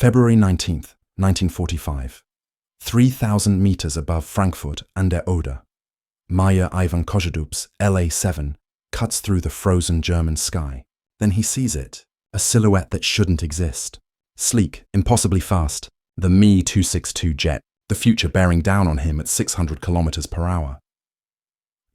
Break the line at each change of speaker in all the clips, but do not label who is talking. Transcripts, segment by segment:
February 19th, 1945. 3,000 meters above Frankfurt an der Oder. Meyer Ivan Koszedub's LA-7 cuts through the frozen German sky. Then he sees it, a silhouette that shouldn't exist. Sleek, impossibly fast, the Me-262 jet, the future bearing down on him at 600 kilometers per hour.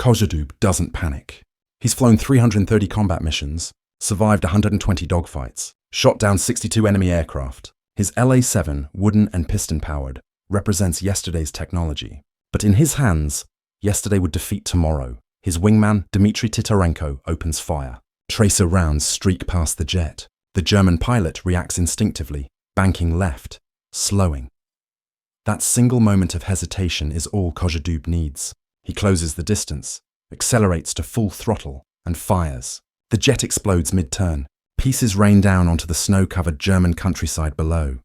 Koszedub doesn't panic. He's flown 330 combat missions, survived 120 dogfights, shot down 62 enemy aircraft. His LA-7, wooden and piston-powered, represents yesterday's technology. But in his hands, yesterday would defeat tomorrow. His wingman, Dmitry Titarenko, opens fire. Tracer rounds streak past the jet. The German pilot reacts instinctively, banking left, slowing. That single moment of hesitation is all Koszedub needs. He closes the distance, accelerates to full throttle, and fires. The jet explodes mid-turn. Pieces rain down onto the snow-covered German countryside below.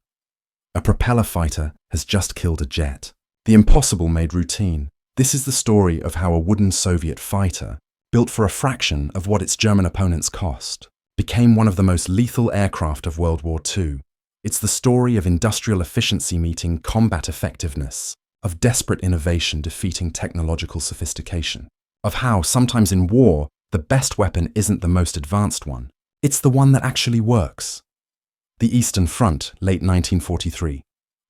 A propeller fighter has just killed a jet. The impossible made routine. This is the story of how a wooden Soviet fighter, built for a fraction of what its German opponents cost, became one of the most lethal aircraft of World War II. It's the story of industrial efficiency meeting combat effectiveness, of desperate innovation defeating technological sophistication, of how, sometimes in war, the best weapon isn't the most advanced one. It's the one that actually works. The Eastern Front, late 1943.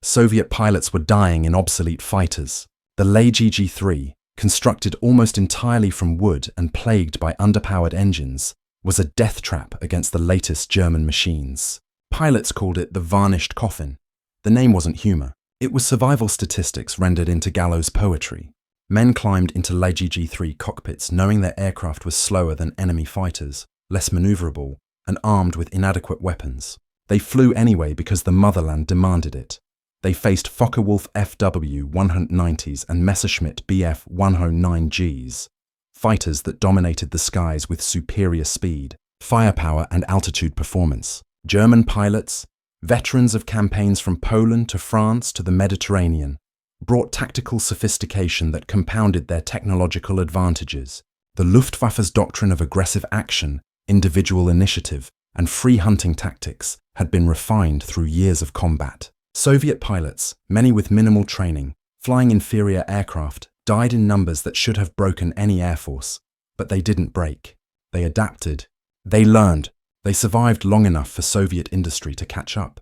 Soviet pilots were dying in obsolete fighters. The WWII, constructed almost entirely from wood and plagued by underpowered engines, was a death trap against the latest German machines. Pilots called it the varnished coffin. The name wasn't humor. It was survival statistics rendered into gallows poetry. Men climbed into WWII cockpits knowing their aircraft was slower than enemy fighters, less maneuverable, and armed with inadequate weapons. They flew anyway because the motherland demanded it. They faced Focke-Wulf FW-190s and Messerschmitt Bf-109Gs, fighters that dominated the skies with superior speed, firepower, and altitude performance. German pilots, veterans of campaigns from Poland to France to the Mediterranean, brought tactical sophistication that compounded their technological advantages. The Luftwaffe's doctrine of aggressive action, individual initiative, and free hunting tactics had been refined through years of combat. Soviet pilots, many with minimal training, flying inferior aircraft, died in numbers that should have broken any air force. But they didn't break. They adapted. They learned. They survived long enough for Soviet industry to catch up.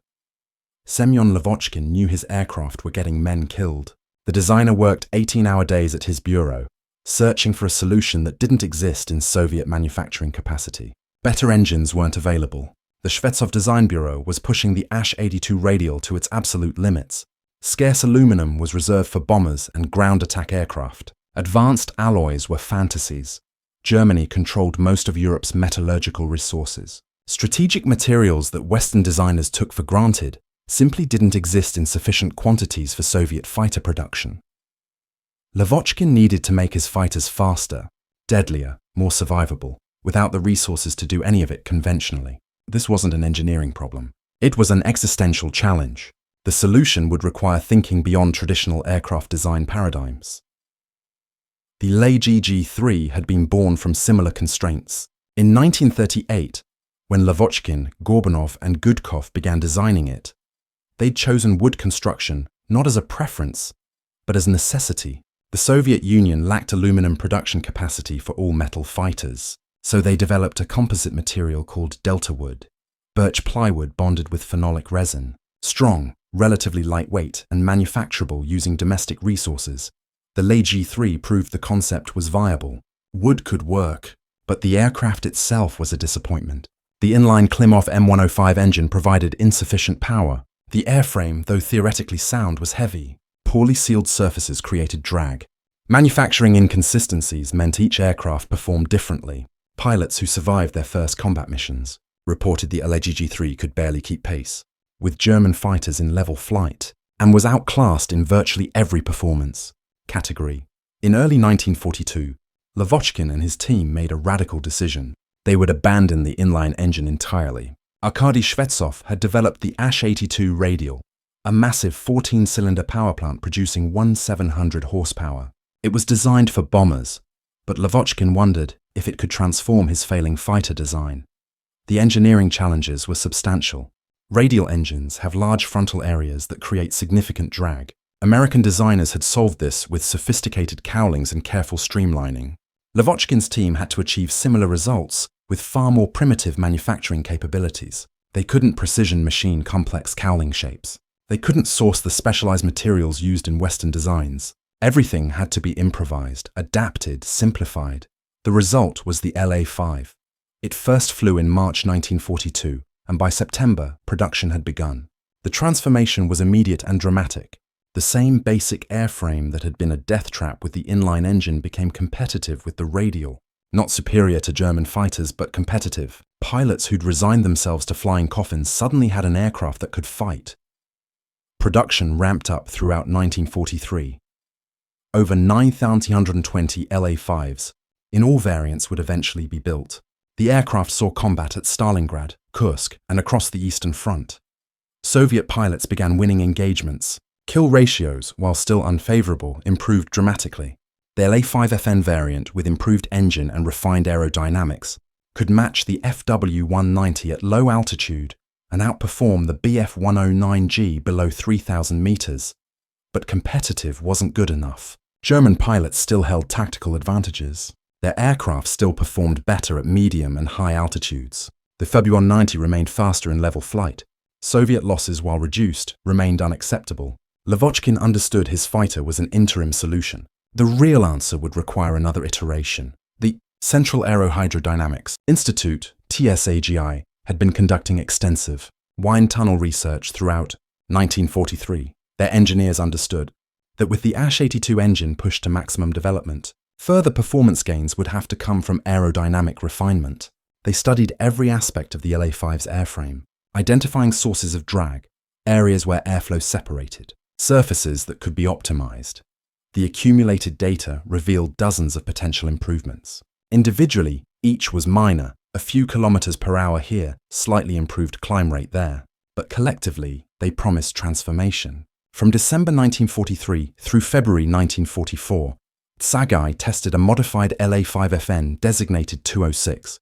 Semyon Lavochkin knew his aircraft were getting men killed. The designer worked 18-hour days at his bureau, searching for a solution that didn't exist in Soviet manufacturing capacity. Better engines weren't available. The Shvetsov Design Bureau was pushing the Ash-82 radial to its absolute limits. Scarce aluminum was reserved for bombers and ground attack aircraft. Advanced alloys were fantasies. Germany controlled most of Europe's metallurgical resources. Strategic materials that Western designers took for granted simply didn't exist in sufficient quantities for Soviet fighter production. Lavochkin needed to make his fighters faster, deadlier, more survivable, without the resources to do any of it conventionally. This wasn't an engineering problem. It was an existential challenge. The solution would require thinking beyond traditional aircraft design paradigms. The WWII had been born from similar constraints. In 1938, when Lavochkin, Gorbanov, and Gudkov began designing it, they'd chosen wood construction not as a preference, but as necessity. The Soviet Union lacked aluminum production capacity for all metal fighters, so they developed a composite material called delta wood, birch plywood bonded with phenolic resin, strong, relatively lightweight, and manufacturable using domestic resources. The WWII proved the concept was viable. Wood could work, but the aircraft itself was a disappointment. The inline Klimov M105 engine provided insufficient power. The airframe, though theoretically sound, was heavy. Poorly sealed surfaces created drag. Manufacturing inconsistencies meant each aircraft performed differently. Pilots who survived their first combat missions reported the WWII could barely keep pace with German fighters in level flight and was outclassed in virtually every performance category. In early 1942, Lavochkin and his team made a radical decision. They would abandon the inline engine entirely. Arkady Shvetsov had developed the Ash-82 radial, a massive 14-cylinder power plant producing 1,700 horsepower. It was designed for bombers, but Lavochkin wondered if it could transform his failing fighter design. The engineering challenges were substantial. Radial engines have large frontal areas that create significant drag. American designers had solved this with sophisticated cowlings and careful streamlining. Lavochkin's team had to achieve similar results with far more primitive manufacturing capabilities. They couldn't precision machine complex cowling shapes. They couldn't source the specialized materials used in Western designs. Everything had to be improvised, adapted, simplified. The result was the LA-5. It first flew in March 1942, and by September, production had begun. The transformation was immediate and dramatic. The same basic airframe that had been a death trap with the inline engine became competitive with the radial. Not superior to German fighters, but competitive. Pilots who'd resigned themselves to flying coffins suddenly had an aircraft that could fight. Production ramped up throughout 1943. Over 9,120 LA-5s, in all variants, would eventually be built. The aircraft saw combat at Stalingrad, Kursk, and across the Eastern Front. Soviet pilots began winning engagements. Kill ratios, while still unfavorable, improved dramatically. The LA-5FN variant, with improved engine and refined aerodynamics, could match the FW-190 at low altitude and outperform the Bf-109G below 3,000 meters. But competitive wasn't good enough. German pilots still held tactical advantages. Their aircraft still performed better at medium and high altitudes. The FW-190 remained faster in level flight. Soviet losses, while reduced, remained unacceptable. Lavochkin understood his fighter was an interim solution. The real answer would require another iteration. The Central Aerohydrodynamics Institute, TSAGI, had been conducting extensive wind tunnel research throughout 1943. Their engineers understood that with the ASH-82 engine pushed to maximum development, further performance gains would have to come from aerodynamic refinement. They studied every aspect of the LA-5's airframe, identifying sources of drag, areas where airflow separated, surfaces that could be optimized. The accumulated data revealed dozens of potential improvements. Individually, each was minor, a few kilometers per hour here, slightly improved climb rate there. But collectively, they promised transformation. From December 1943 through February 1944, TSAGI tested a modified LA-5FN designated 206.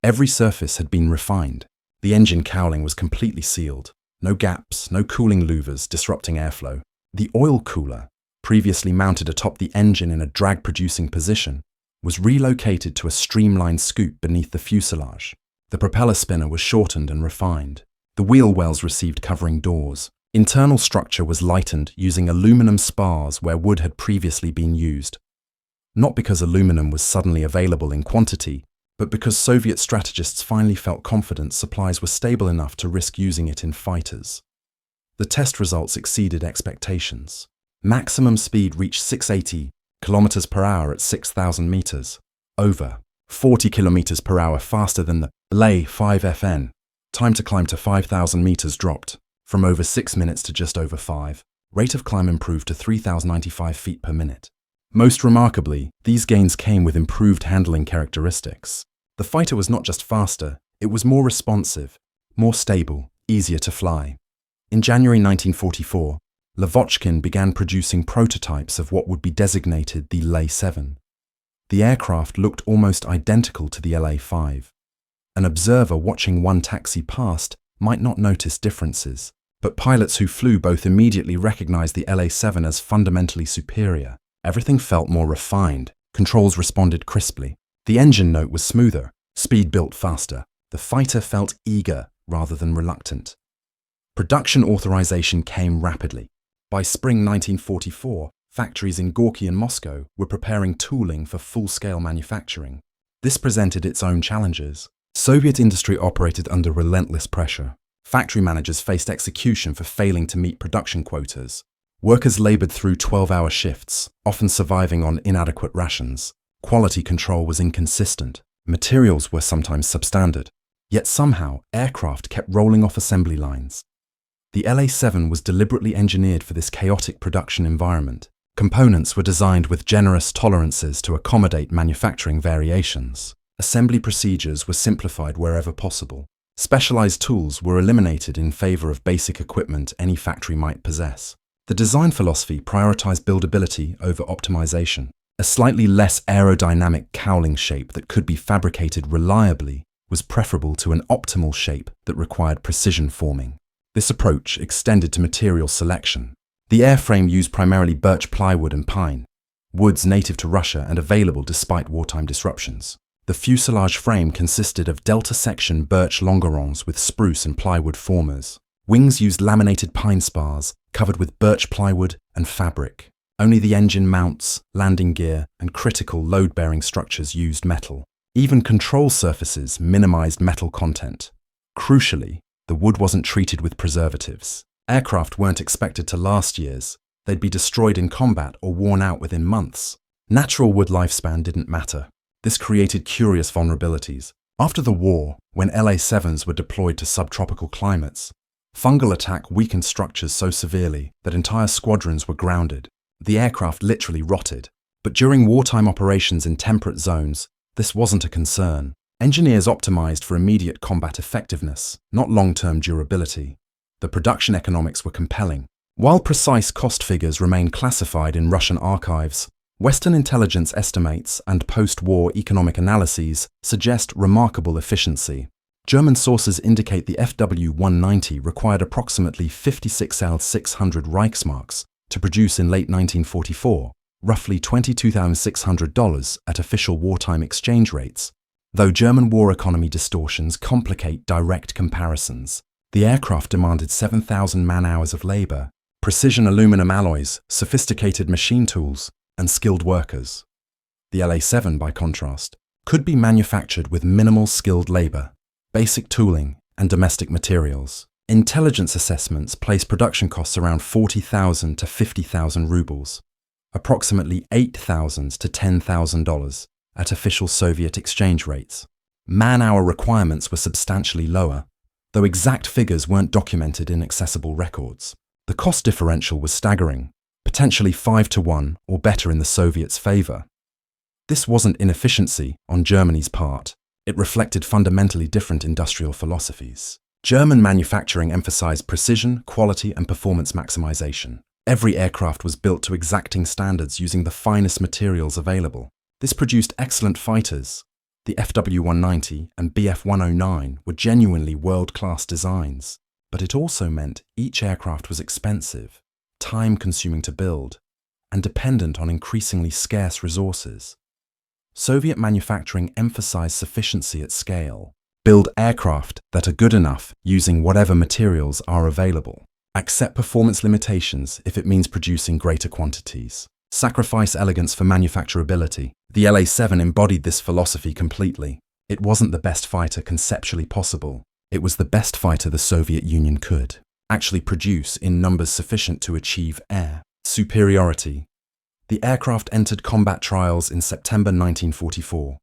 Every surface had been refined. The engine cowling was completely sealed. No gaps, no cooling louvers disrupting airflow. The oil cooler, previously mounted atop the engine in a drag-producing position, was relocated to a streamlined scoop beneath the fuselage. The propeller spinner was shortened and refined. The wheel wells received covering doors. Internal structure was lightened using aluminum spars where wood had previously been used. Not because aluminum was suddenly available in quantity, but because Soviet strategists finally felt confident supplies were stable enough to risk using it in fighters. The test results exceeded expectations. Maximum speed reached 680 kilometers per hour at 6,000 meters, over 40 kilometers per hour faster than the LA-5FN. Time to climb to 5,000 meters dropped from over 6 minutes to just over 5. Rate of climb improved to 3,095 feet per minute. Most remarkably, these gains came with improved handling characteristics. The fighter was not just faster, it was more responsive, more stable, easier to fly. In January 1944, Lavochkin began producing prototypes of what would be designated the LA-7. The aircraft looked almost identical to the LA-5. An observer watching one taxi past might not notice differences, but pilots who flew both immediately recognized the LA-7 as fundamentally superior. Everything felt more refined, controls responded crisply. The engine note was smoother, speed built faster. The fighter felt eager rather than reluctant. Production authorization came rapidly. By spring 1944, factories in Gorky and Moscow were preparing tooling for full-scale manufacturing. This presented its own challenges. Soviet industry operated under relentless pressure. Factory managers faced execution for failing to meet production quotas. Workers labored through 12-hour shifts, often surviving on inadequate rations. Quality control was inconsistent. Materials were sometimes substandard. Yet somehow, aircraft kept rolling off assembly lines. The LA-7 was deliberately engineered for this chaotic production environment. Components were designed with generous tolerances to accommodate manufacturing variations. Assembly procedures were simplified wherever possible. Specialized tools were eliminated in favor of basic equipment any factory might possess. The design philosophy prioritized buildability over optimization. A slightly less aerodynamic cowling shape that could be fabricated reliably was preferable to an optimal shape that required precision forming. This approach extended to material selection. The airframe used primarily birch plywood and pine, woods native to Russia and available despite wartime disruptions. The fuselage frame consisted of delta-section birch longerons with spruce and plywood formers. Wings used laminated pine spars covered with birch plywood and fabric. Only the engine mounts, landing gear, and critical load-bearing structures used metal. Even control surfaces minimized metal content. Crucially, the wood wasn't treated with preservatives. Aircraft weren't expected to last years. They'd be destroyed in combat or worn out within months. Natural wood lifespan didn't matter. This created curious vulnerabilities. After the war, when LA-7s were deployed to subtropical climates, fungal attack weakened structures so severely that entire squadrons were grounded. The aircraft literally rotted. But during wartime operations in temperate zones, this wasn't a concern. Engineers optimized for immediate combat effectiveness, not long-term durability. The production economics were compelling. While precise cost figures remain classified in Russian archives, Western intelligence estimates and post-war economic analyses suggest remarkable efficiency. German sources indicate the FW-190 required approximately 56,600 Reichsmarks to produce in late 1944, roughly $22,600 at official wartime exchange rates. Though German war economy distortions complicate direct comparisons, the aircraft demanded 7,000 man-hours of labor, precision aluminum alloys, sophisticated machine tools, and skilled workers. The LA-7, by contrast, could be manufactured with minimal skilled labor, basic tooling, and domestic materials. Intelligence assessments place production costs around 40,000 to 50,000 rubles, approximately $8,000 to $10,000 at official Soviet exchange rates. Man-hour requirements were substantially lower, though exact figures weren't documented in accessible records. The cost differential was staggering, potentially 5-to-1 or better in the Soviets' favor. This wasn't inefficiency on Germany's part. It reflected fundamentally different industrial philosophies. German manufacturing emphasized precision, quality, and performance maximization. Every aircraft was built to exacting standards using the finest materials available. This produced excellent fighters. The FW-190 and Bf-109 were genuinely world-class designs, but it also meant each aircraft was expensive, time-consuming to build, and dependent on increasingly scarce resources. Soviet manufacturing emphasized sufficiency at scale. Build aircraft that are good enough using whatever materials are available. Accept performance limitations if it means producing greater quantities. Sacrifice elegance for manufacturability. The LA-7 embodied this philosophy completely. It wasn't the best fighter conceptually possible. It was the best fighter the Soviet Union could actually produce in numbers sufficient to achieve air superiority. The aircraft entered combat trials in September 1944.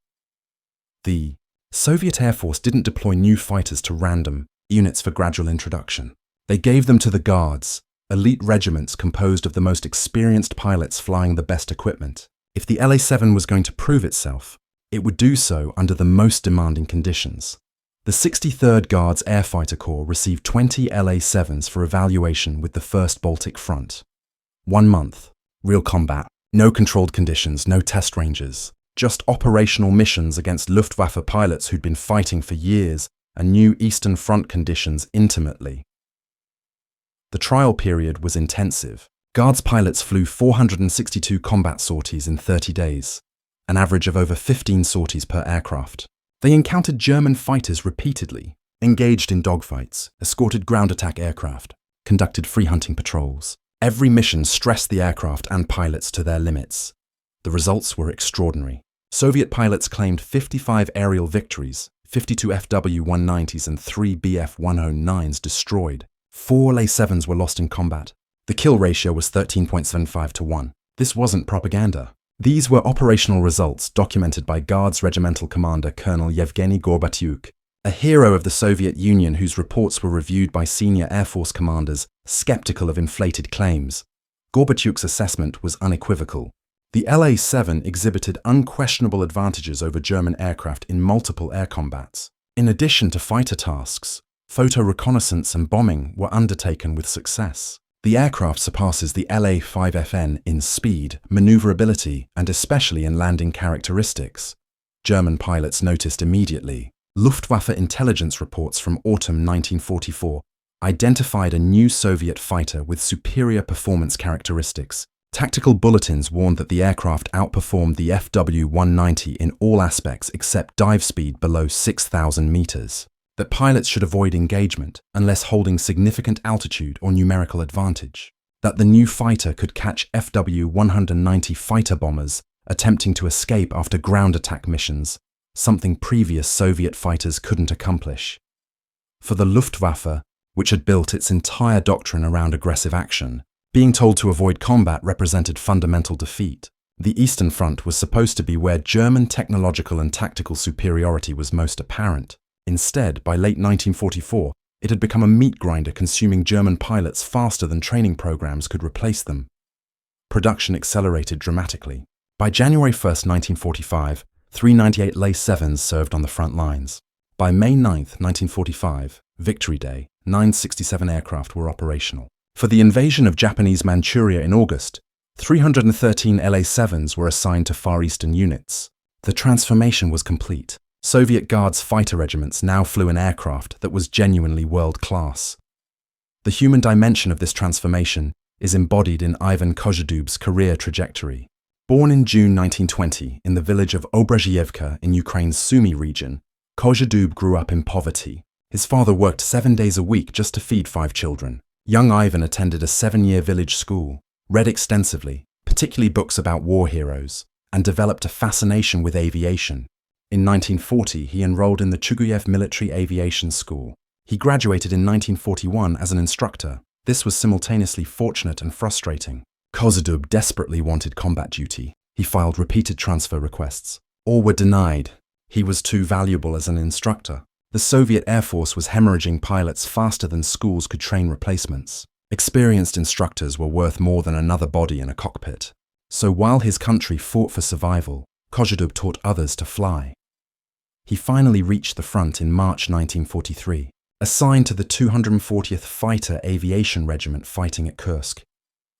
The Soviet Air Force didn't deploy new fighters to random units for gradual introduction. They gave them to the Guards, elite regiments composed of the most experienced pilots flying the best equipment. If the LA-7 was going to prove itself, it would do so under the most demanding conditions. The 63rd Guards Air Fighter Corps received 20 LA-7s for evaluation with the 1st Baltic Front. 1 month, real combat, no controlled conditions, no test ranges, just operational missions against Luftwaffe pilots who'd been fighting for years and knew Eastern Front conditions intimately. The trial period was intensive. Guards pilots flew 462 combat sorties in 30 days, an average of over 15 sorties per aircraft. They encountered German fighters repeatedly, engaged in dogfights, escorted ground attack aircraft, conducted free hunting patrols. Every mission stressed the aircraft and pilots to their limits. The results were extraordinary. Soviet pilots claimed 55 aerial victories, 52 FW-190s and 3 Bf-109s destroyed. 4 LA-7s were lost in combat. The kill ratio was 13.75-1. This wasn't propaganda. These were operational results documented by Guards Regimental Commander Colonel Yevgeny Gorbatyuk, a hero of the Soviet Union whose reports were reviewed by senior Air Force commanders skeptical of inflated claims. Gorbatyuk's assessment was unequivocal. The LA-7 exhibited unquestionable advantages over German aircraft in multiple air combats. In addition to fighter tasks, photo reconnaissance and bombing were undertaken with success. The aircraft surpasses the LA-5FN in speed, maneuverability, and especially in landing characteristics. German pilots noticed immediately. Luftwaffe intelligence reports from autumn 1944 identified a new Soviet fighter with superior performance characteristics. Tactical bulletins warned that the aircraft outperformed the FW-190 in all aspects except dive speed below 6,000 meters, that pilots should avoid engagement unless holding significant altitude or numerical advantage, that the new fighter could catch FW-190 fighter bombers attempting to escape after ground attack missions, something previous Soviet fighters couldn't accomplish. For the Luftwaffe, which had built its entire doctrine around aggressive action, being told to avoid combat represented fundamental defeat. The Eastern Front was supposed to be where German technological and tactical superiority was most apparent. Instead, by late 1944, it had become a meat grinder consuming German pilots faster than training programs could replace them. Production accelerated dramatically. By January 1, 1945, 398 Le-7s served on the front lines. By May 9, 1945, Victory Day, 967 aircraft were operational. For the invasion of Japanese Manchuria in August, 313 La-7s were assigned to Far Eastern units. The transformation was complete. Soviet Guards fighter regiments now flew an aircraft that was genuinely world-class. The human dimension of this transformation is embodied in Ivan Kozhedub's career trajectory. Born in June 1920 in the village of Obrazhevka in Ukraine's Sumy region, Kozhedub grew up in poverty. His father worked 7 days a week just to feed 5 children. Young Ivan attended a 7-year village school, read extensively, particularly books about war heroes, and developed a fascination with aviation. In 1940, he enrolled in the Chuguyev Military Aviation School. He graduated in 1941 as an instructor. This was simultaneously fortunate and frustrating. Kozhedub desperately wanted combat duty. He filed repeated transfer requests. All were denied. He was too valuable as an instructor. The Soviet Air Force was hemorrhaging pilots faster than schools could train replacements. Experienced instructors were worth more than another body in a cockpit. So while his country fought for survival, Kozhedub taught others to fly. He finally reached the front in March 1943, assigned to the 240th Fighter Aviation Regiment fighting at Kursk.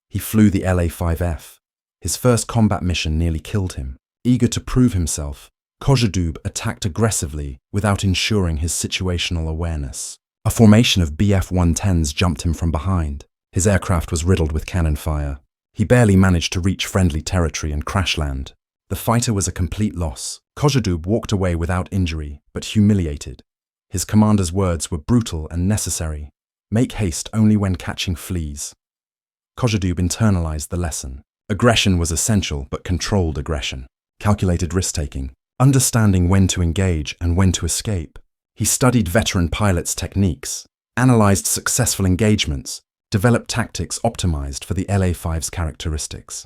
He flew the La-5F. His first combat mission nearly killed him. Eager to prove himself, Kozhedub attacked aggressively without ensuring his situational awareness. A formation of Bf-110s jumped him from behind. His aircraft was riddled with cannon fire. He barely managed to reach friendly territory and crash land. The fighter was a complete loss. Kozhedub walked away without injury, but humiliated. His commander's words were brutal and necessary. Make haste only when catching fleas. Kozhedub internalized the lesson. Aggression was essential, but controlled aggression. Calculated risk-taking. Understanding when to engage and when to escape. He studied veteran pilots' techniques, analyzed successful engagements, developed tactics optimized for the La-5's characteristics.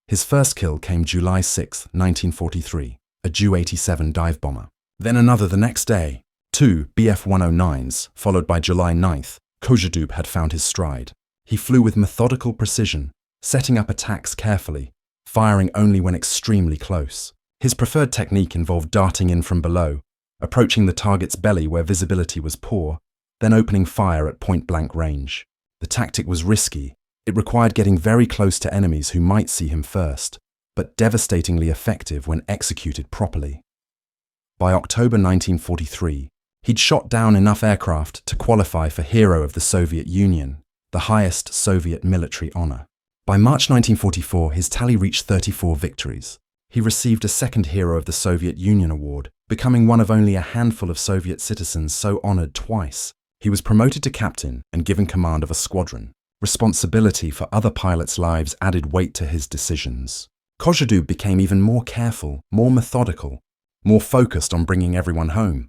His first kill came July 6, 1943, a Ju-87 dive bomber. Then another the next day. 2 Bf-109s, followed by July 9th, Kozhedub had found his stride. He flew with methodical precision, setting up attacks carefully, firing only when extremely close. His preferred technique involved darting in from below, approaching the target's belly where visibility was poor, then opening fire at point-blank range. The tactic was risky. It required getting very close to enemies who might see him first, but devastatingly effective when executed properly. By October 1943, he'd shot down enough aircraft to qualify for Hero of the Soviet Union, the highest Soviet military honor. By March 1944, his tally reached 34 victories. He received a second Hero of the Soviet Union award, becoming one of only a handful of Soviet citizens so honored twice. He was promoted to captain and given command of a squadron. Responsibility for other pilots' lives added weight to his decisions. Kozhedub became even more careful, more methodical, more focused on bringing everyone home.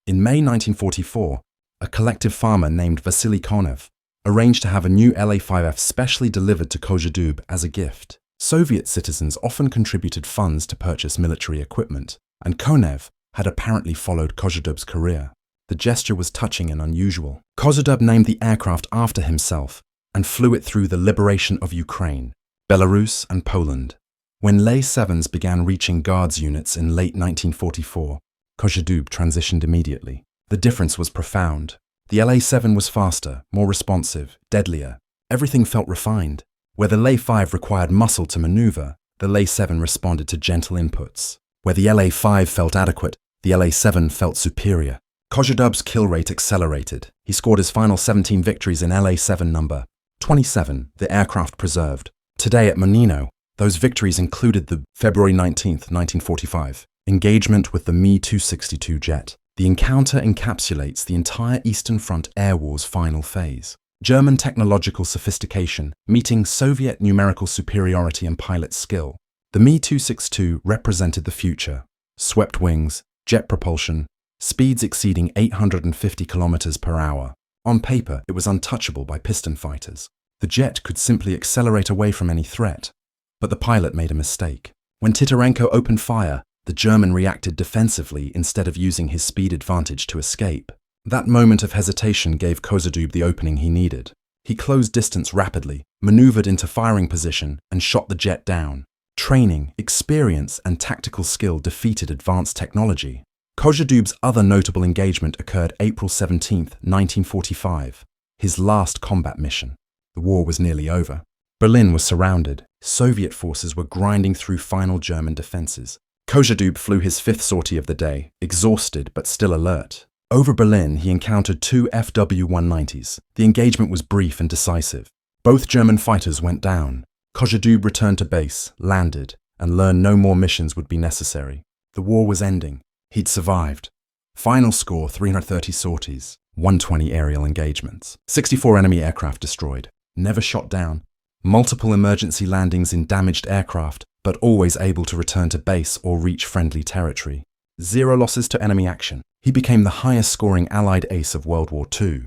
In May 1944, a collective farmer named Vasily Konev arranged to have a new La-5F specially delivered to Kozhedub as a gift. Soviet citizens often contributed funds to purchase military equipment, and Konev had apparently followed Kozhedub's career. The gesture was touching and unusual. Kozhedub named the aircraft after himself and flew it through the liberation of Ukraine, Belarus, and Poland. When La-7s began reaching Guards units in late 1944, Kozhedub transitioned immediately. The difference was profound. The La-7 was faster, more responsive, deadlier. Everything felt refined. Where the La-5 required muscle to maneuver, the La-7 responded to gentle inputs. Where the La-5 felt adequate, the La-7 felt superior. Kozdub's kill rate accelerated. He scored his final 17 victories in LA-7 number 27, the aircraft preserved. Today at Menino, those victories included the February 19, 1945, engagement with the Me-262 jet. The encounter encapsulates the entire Eastern Front Air War's final phase. German technological sophistication meeting Soviet numerical superiority and pilot skill. The Me-262 represented the future. Swept wings, jet propulsion, speeds exceeding 850 kilometers per hour. On paper, it was untouchable by piston fighters. The jet could simply accelerate away from any threat. But the pilot made a mistake. When Titarenko opened fire, the German reacted defensively instead of using his speed advantage to escape. That moment of hesitation gave Kozdub the opening he needed. He closed distance rapidly, maneuvered into firing position, and shot the jet down. Training, experience, and tactical skill defeated advanced technology. Kozdub's other notable engagement occurred April 17, 1945, his last combat mission. The war was nearly over. Berlin was surrounded. Soviet forces were grinding through final German defenses. Kozdub flew his fifth sortie of the day, exhausted but still alert. Over Berlin, he encountered two FW-190s. The engagement was brief and decisive. Both German fighters went down. Kozdub returned to base, landed, and learned no more missions would be necessary. The war was ending. He'd survived. Final score 330 sorties, 120 aerial engagements, 64 enemy aircraft destroyed, never shot down, multiple emergency landings in damaged aircraft, but always able to return to base or reach friendly territory. 0 losses to enemy action. He became the highest scoring Allied ace of World War II.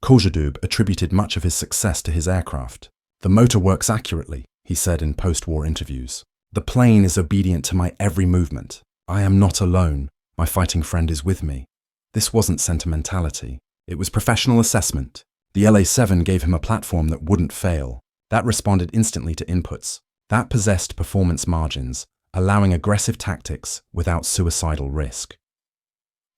Kozdub attributed much of his success to his aircraft. "The motor works accurately," he said in post-war interviews. "The plane is obedient to my every movement. I am not alone. My fighting friend is with me." This wasn't sentimentality. It was professional assessment. The LA-7 gave him a platform that wouldn't fail. That responded instantly to inputs. That possessed performance margins, allowing aggressive tactics without suicidal risk.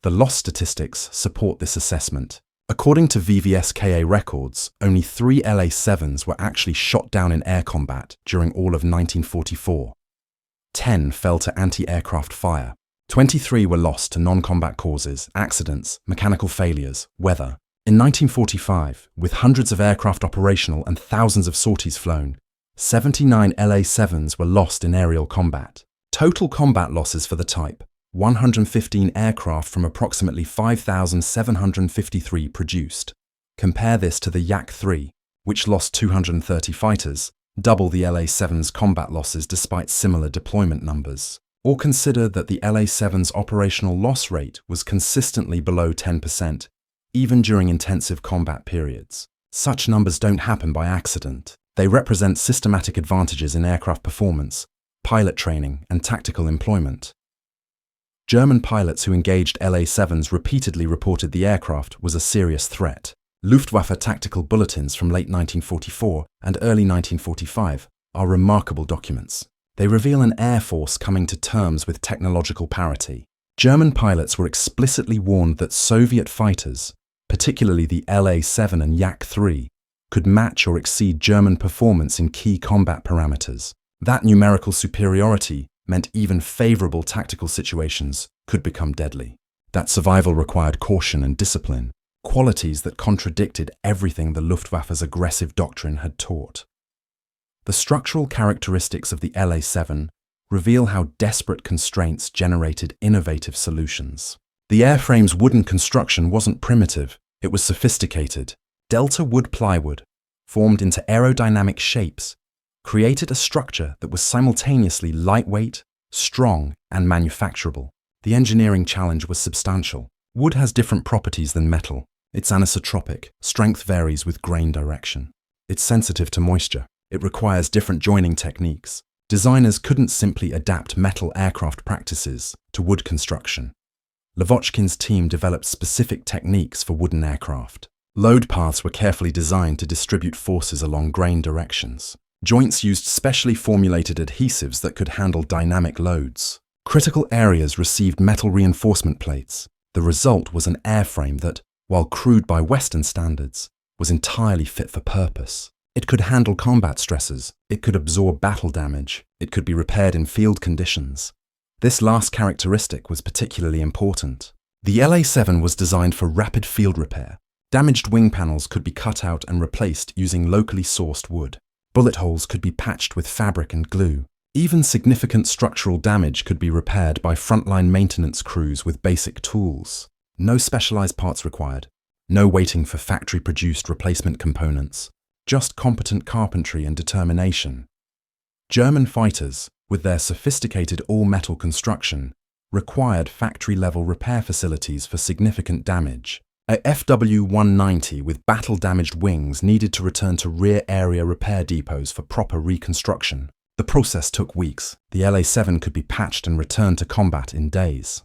The loss statistics support this assessment. According to VVSKA records, only 3 LA-7s were actually shot down in air combat during all of 1944. 10 fell to anti-aircraft fire. 23 were lost to non-combat causes, accidents, mechanical failures, weather. In 1945, with hundreds of aircraft operational and thousands of sorties flown, 79 LA-7s were lost in aerial combat. Total combat losses for the type: 115 aircraft from approximately 5,753 produced. Compare this to the Yak-3, which lost 230 fighters, double the LA-7's combat losses despite similar deployment numbers. Or consider that the LA-7's operational loss rate was consistently below 10%, even during intensive combat periods. Such numbers don't happen by accident. They represent systematic advantages in aircraft performance, pilot training, and tactical employment. German pilots who engaged LA-7s repeatedly reported the aircraft was a serious threat. Luftwaffe tactical bulletins from late 1944 and early 1945 are remarkable documents. They reveal an air force coming to terms with technological parity. German pilots were explicitly warned that Soviet fighters, particularly the LA-7 and Yak-3, could match or exceed German performance in key combat parameters. That numerical superiority meant even favorable tactical situations could become deadly. That survival required caution and discipline, qualities that contradicted everything the Luftwaffe's aggressive doctrine had taught. The structural characteristics of the LA-7 reveal how desperate constraints generated innovative solutions. The airframe's wooden construction wasn't primitive, it was sophisticated. Delta wood plywood, formed into aerodynamic shapes, created a structure that was simultaneously lightweight, strong, and manufacturable. The engineering challenge was substantial. Wood has different properties than metal. It's anisotropic. Strength varies with grain direction. It's sensitive to moisture. It requires different joining techniques. Designers couldn't simply adapt metal aircraft practices to wood construction. Lavochkin's team developed specific techniques for wooden aircraft. Load paths were carefully designed to distribute forces along grain directions. Joints used specially formulated adhesives that could handle dynamic loads. Critical areas received metal reinforcement plates. The result was an airframe that, while crude by Western standards, was entirely fit for purpose. It could handle combat stresses, it could absorb battle damage, it could be repaired in field conditions. This last characteristic was particularly important. The LA-7 was designed for rapid field repair. Damaged wing panels could be cut out and replaced using locally sourced wood. Bullet holes could be patched with fabric and glue. Even significant structural damage could be repaired by frontline maintenance crews with basic tools. No specialized parts required. No waiting for factory-produced replacement components. Just competent carpentry and determination. German fighters, with their sophisticated all-metal construction, required factory-level repair facilities for significant damage. A FW-190 with battle-damaged wings needed to return to rear area repair depots for proper reconstruction. The process took weeks. The LA-7 could be patched and returned to combat in days.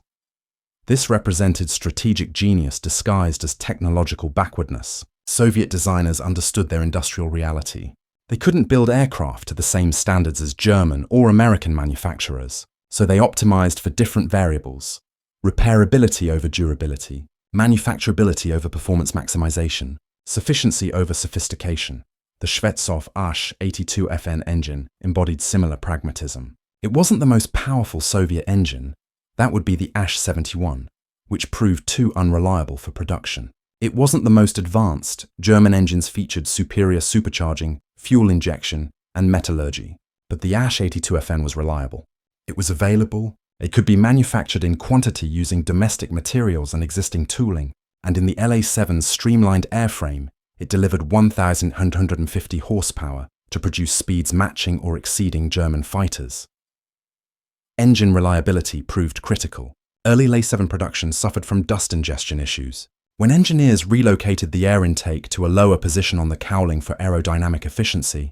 This represented strategic genius disguised as technological backwardness. Soviet designers understood their industrial reality. They couldn't build aircraft to the same standards as German or American manufacturers, so they optimized for different variables: repairability over durability, manufacturability over performance maximization, sufficiency over sophistication. The Shvetsov ASH-82FN engine embodied similar pragmatism. It wasn't the most powerful Soviet engine. That would be the ASH-71, which proved too unreliable for production. It wasn't the most advanced. German engines featured superior supercharging, fuel injection, and metallurgy. But the ASH-82FN was reliable. It was available. It could be manufactured in quantity using domestic materials and existing tooling, and in the LA-7's streamlined airframe, it delivered 1,150 horsepower to produce speeds matching or exceeding German fighters. Engine reliability proved critical. Early LA-7 production suffered from dust ingestion issues. When engineers relocated the air intake to a lower position on the cowling for aerodynamic efficiency,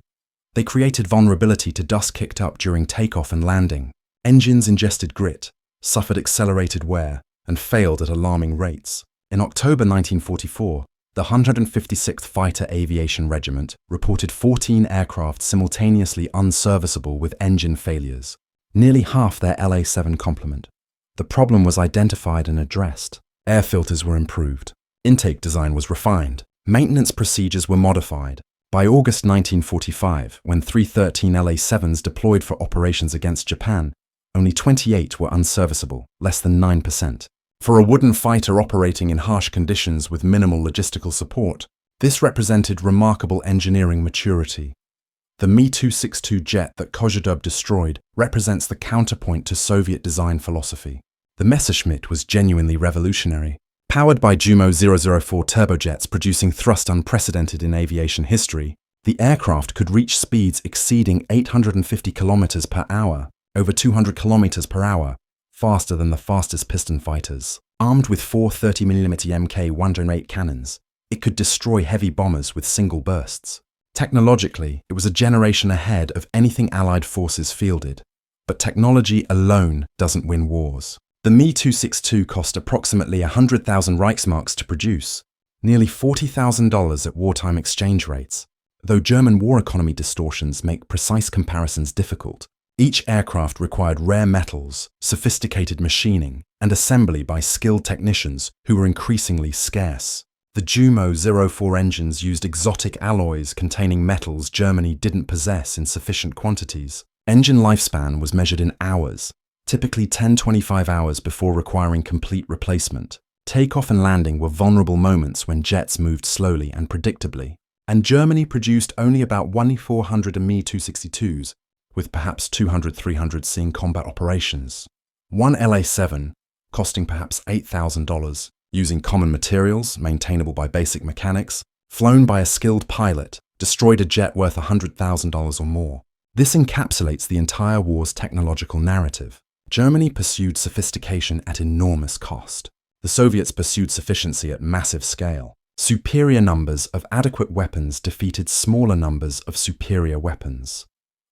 they created vulnerability to dust kicked up during takeoff and landing. Engines ingested grit, suffered accelerated wear, and failed at alarming rates. In October 1944, the 156th Fighter Aviation Regiment reported 14 aircraft simultaneously unserviceable with engine failures, nearly half their LA-7 complement. The problem was identified and addressed. Air filters were improved. Intake design was refined. Maintenance procedures were modified. By August 1945, when 313 LA-7s deployed for operations against Japan, only 28 were unserviceable, less than 9%. For a wooden fighter operating in harsh conditions with minimal logistical support, this represented remarkable engineering maturity. The Mi-262 jet that Kozhedub destroyed represents the counterpoint to Soviet design philosophy. The Messerschmitt was genuinely revolutionary. Powered by Jumo 004 turbojets producing thrust unprecedented in aviation history, the aircraft could reach speeds exceeding 850 km per hour, over 200 km per hour, faster than the fastest piston fighters. Armed with four 30mm Mk108 cannons, it could destroy heavy bombers with single bursts. Technologically, it was a generation ahead of anything Allied forces fielded. But technology alone doesn't win wars. The Mi-262 cost approximately 100,000 Reichsmarks to produce, nearly $40,000 at wartime exchange rates. Though German war economy distortions make precise comparisons difficult, each aircraft required rare metals, sophisticated machining, and assembly by skilled technicians who were increasingly scarce. The Jumo 04 engines used exotic alloys containing metals Germany didn't possess in sufficient quantities. Engine lifespan was measured in hours, typically 10-25 hours before requiring complete replacement. Takeoff and landing were vulnerable moments when jets moved slowly and predictably, and Germany produced only about 1,400 Mi-262s, with perhaps 200-300 seeing combat operations. One LA-7, costing perhaps $8,000, using common materials, maintainable by basic mechanics, flown by a skilled pilot, destroyed a jet worth $100,000 or more. This encapsulates the entire war's technological narrative. Germany pursued sophistication at enormous cost. The Soviets pursued sufficiency at massive scale. Superior numbers of adequate weapons defeated smaller numbers of superior weapons.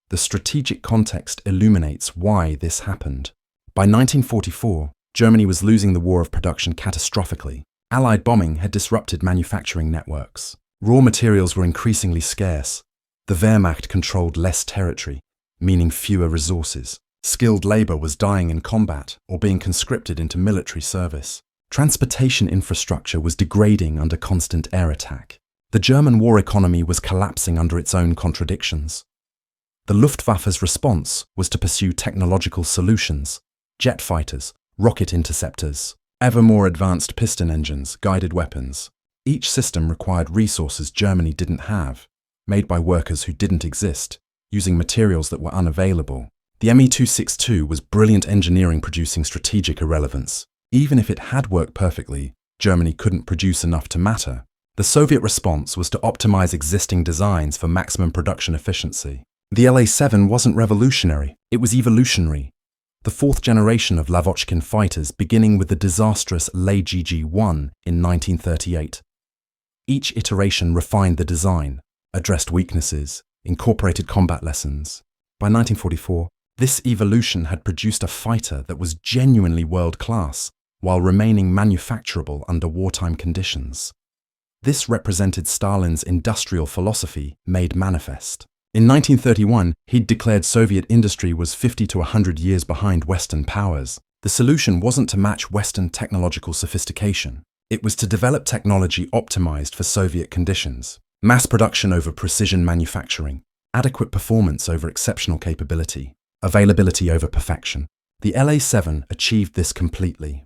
The strategic context illuminates why this happened. By 1944, Germany was losing the war of production catastrophically. Allied bombing had disrupted manufacturing networks. Raw materials were increasingly scarce. The Wehrmacht controlled less territory, meaning fewer resources. Skilled labor was dying in combat or being conscripted into military service. Transportation infrastructure was degrading under constant air attack. The German war economy was collapsing under its own contradictions. The Luftwaffe's response was to pursue technological solutions: jet fighters, rocket interceptors, Ever more advanced piston engines, guided weapons. Each system required resources Germany didn't have, made by workers who didn't exist, using materials that were unavailable. The Me-262 was brilliant engineering producing strategic irrelevance. Even if it had worked perfectly, Germany couldn't produce enough to matter. The Soviet response was to optimize existing designs for maximum production efficiency. The La-7 wasn't revolutionary, it was evolutionary. The fourth generation of Lavochkin fighters, beginning with the disastrous La-GG-1 in 1938. Each iteration refined the design, addressed weaknesses, incorporated combat lessons. By 1944, this evolution had produced a fighter that was genuinely world-class, while remaining manufacturable under wartime conditions. This represented Stalin's industrial philosophy made manifest. In 1931, he'd declared Soviet industry was 50 to 100 years behind Western powers. The solution wasn't to match Western technological sophistication. It was to develop technology optimized for Soviet conditions. Mass production over precision manufacturing, adequate performance over exceptional capability, availability over perfection. The La-7 achieved this completely.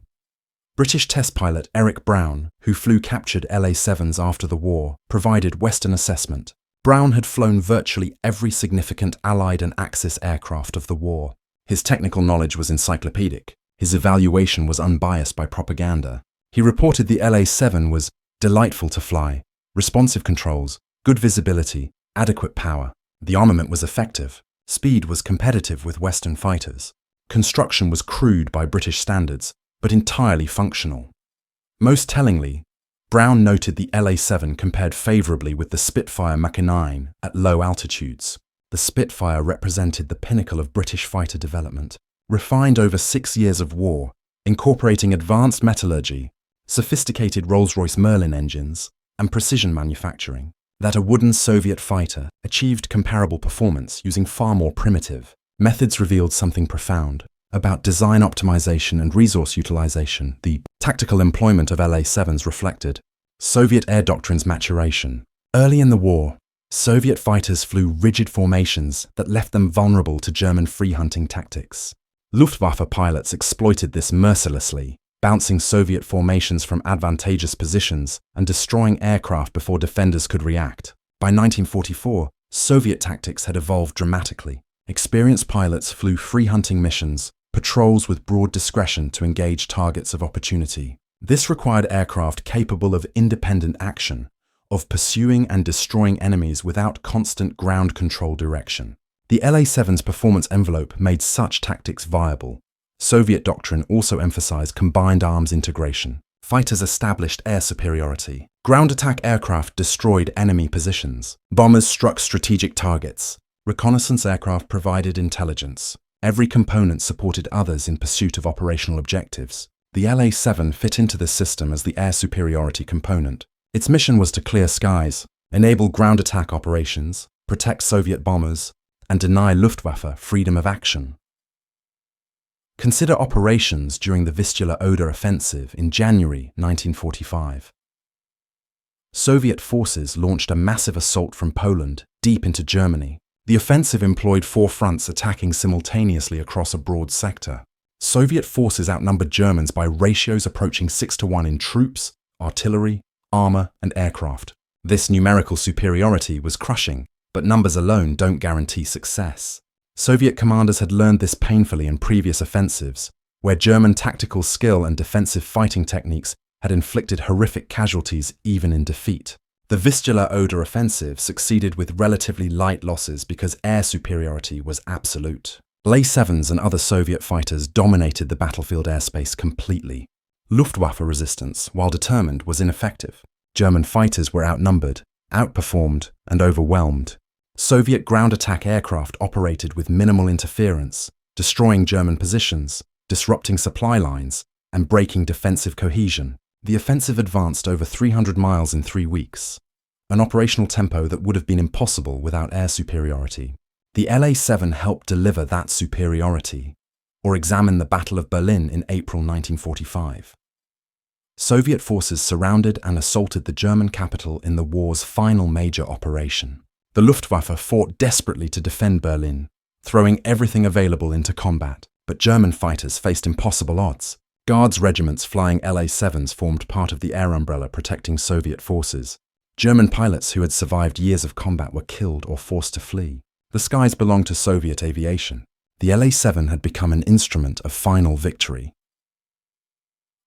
British test pilot Eric Brown, who flew captured La-7s after the war, provided Western assessment. Brown had flown virtually every significant Allied and Axis aircraft of the war. His technical knowledge was encyclopedic. His evaluation was unbiased by propaganda. He reported the La-7 was delightful to fly, responsive controls, good visibility, adequate power. The armament was effective. Speed was competitive with Western fighters. Construction was crude by British standards, but entirely functional. Most tellingly, Brown noted the La-7 compared favorably with the Spitfire Mach 9 at low altitudes. The Spitfire represented the pinnacle of British fighter development, refined over 6 years of war, incorporating advanced metallurgy, sophisticated Rolls-Royce Merlin engines, and precision manufacturing. That a wooden Soviet fighter achieved comparable performance using far more primitive methods revealed something profound about design optimization and resource utilization. The tactical employment of La-7s reflected Soviet air doctrine's maturation. Early in the war, Soviet fighters flew rigid formations that left them vulnerable to German free-hunting tactics. Luftwaffe pilots exploited this mercilessly, bouncing Soviet formations from advantageous positions and destroying aircraft before defenders could react. By 1944, Soviet tactics had evolved dramatically. Experienced pilots flew free-hunting missions, patrols with broad discretion to engage targets of opportunity. This required aircraft capable of independent action, of pursuing and destroying enemies without constant ground control direction. The La-7's performance envelope made such tactics viable. Soviet doctrine also emphasized combined arms integration. Fighters established air superiority. Ground attack aircraft destroyed enemy positions. Bombers struck strategic targets. Reconnaissance aircraft provided intelligence. Every component supported others in pursuit of operational objectives. The La-7 fit into this system as the air superiority component. Its mission was to clear skies, enable ground attack operations, protect Soviet bombers, and deny Luftwaffe freedom of action. Consider operations during the Vistula-Oder offensive in January 1945. Soviet forces launched a massive assault from Poland deep into Germany. The offensive employed 4 fronts attacking simultaneously across a broad sector. Soviet forces outnumbered Germans by ratios approaching 6-to-1 in troops, artillery, armor, and aircraft. This numerical superiority was crushing, but numbers alone don't guarantee success. Soviet commanders had learned this painfully in previous offensives, where German tactical skill and defensive fighting techniques had inflicted horrific casualties even in defeat. The Vistula-Oder offensive succeeded with relatively light losses because air superiority was absolute. La-7s and other Soviet fighters dominated the battlefield airspace completely. Luftwaffe resistance, while determined, was ineffective. German fighters were outnumbered, outperformed, and overwhelmed. Soviet ground attack aircraft operated with minimal interference, destroying German positions, disrupting supply lines, and breaking defensive cohesion. The offensive advanced over 300 miles in 3 weeks, an operational tempo that would have been impossible without air superiority. The La-7 helped deliver that superiority, or examine the Battle of Berlin in April 1945. Soviet forces surrounded and assaulted the German capital in the war's final major operation. The Luftwaffe fought desperately to defend Berlin, throwing everything available into combat, but German fighters faced impossible odds. Guards regiments flying LA-7s formed part of the air umbrella protecting Soviet forces. German pilots who had survived years of combat were killed or forced to flee. The skies belonged to Soviet aviation. The LA-7 had become an instrument of final victory.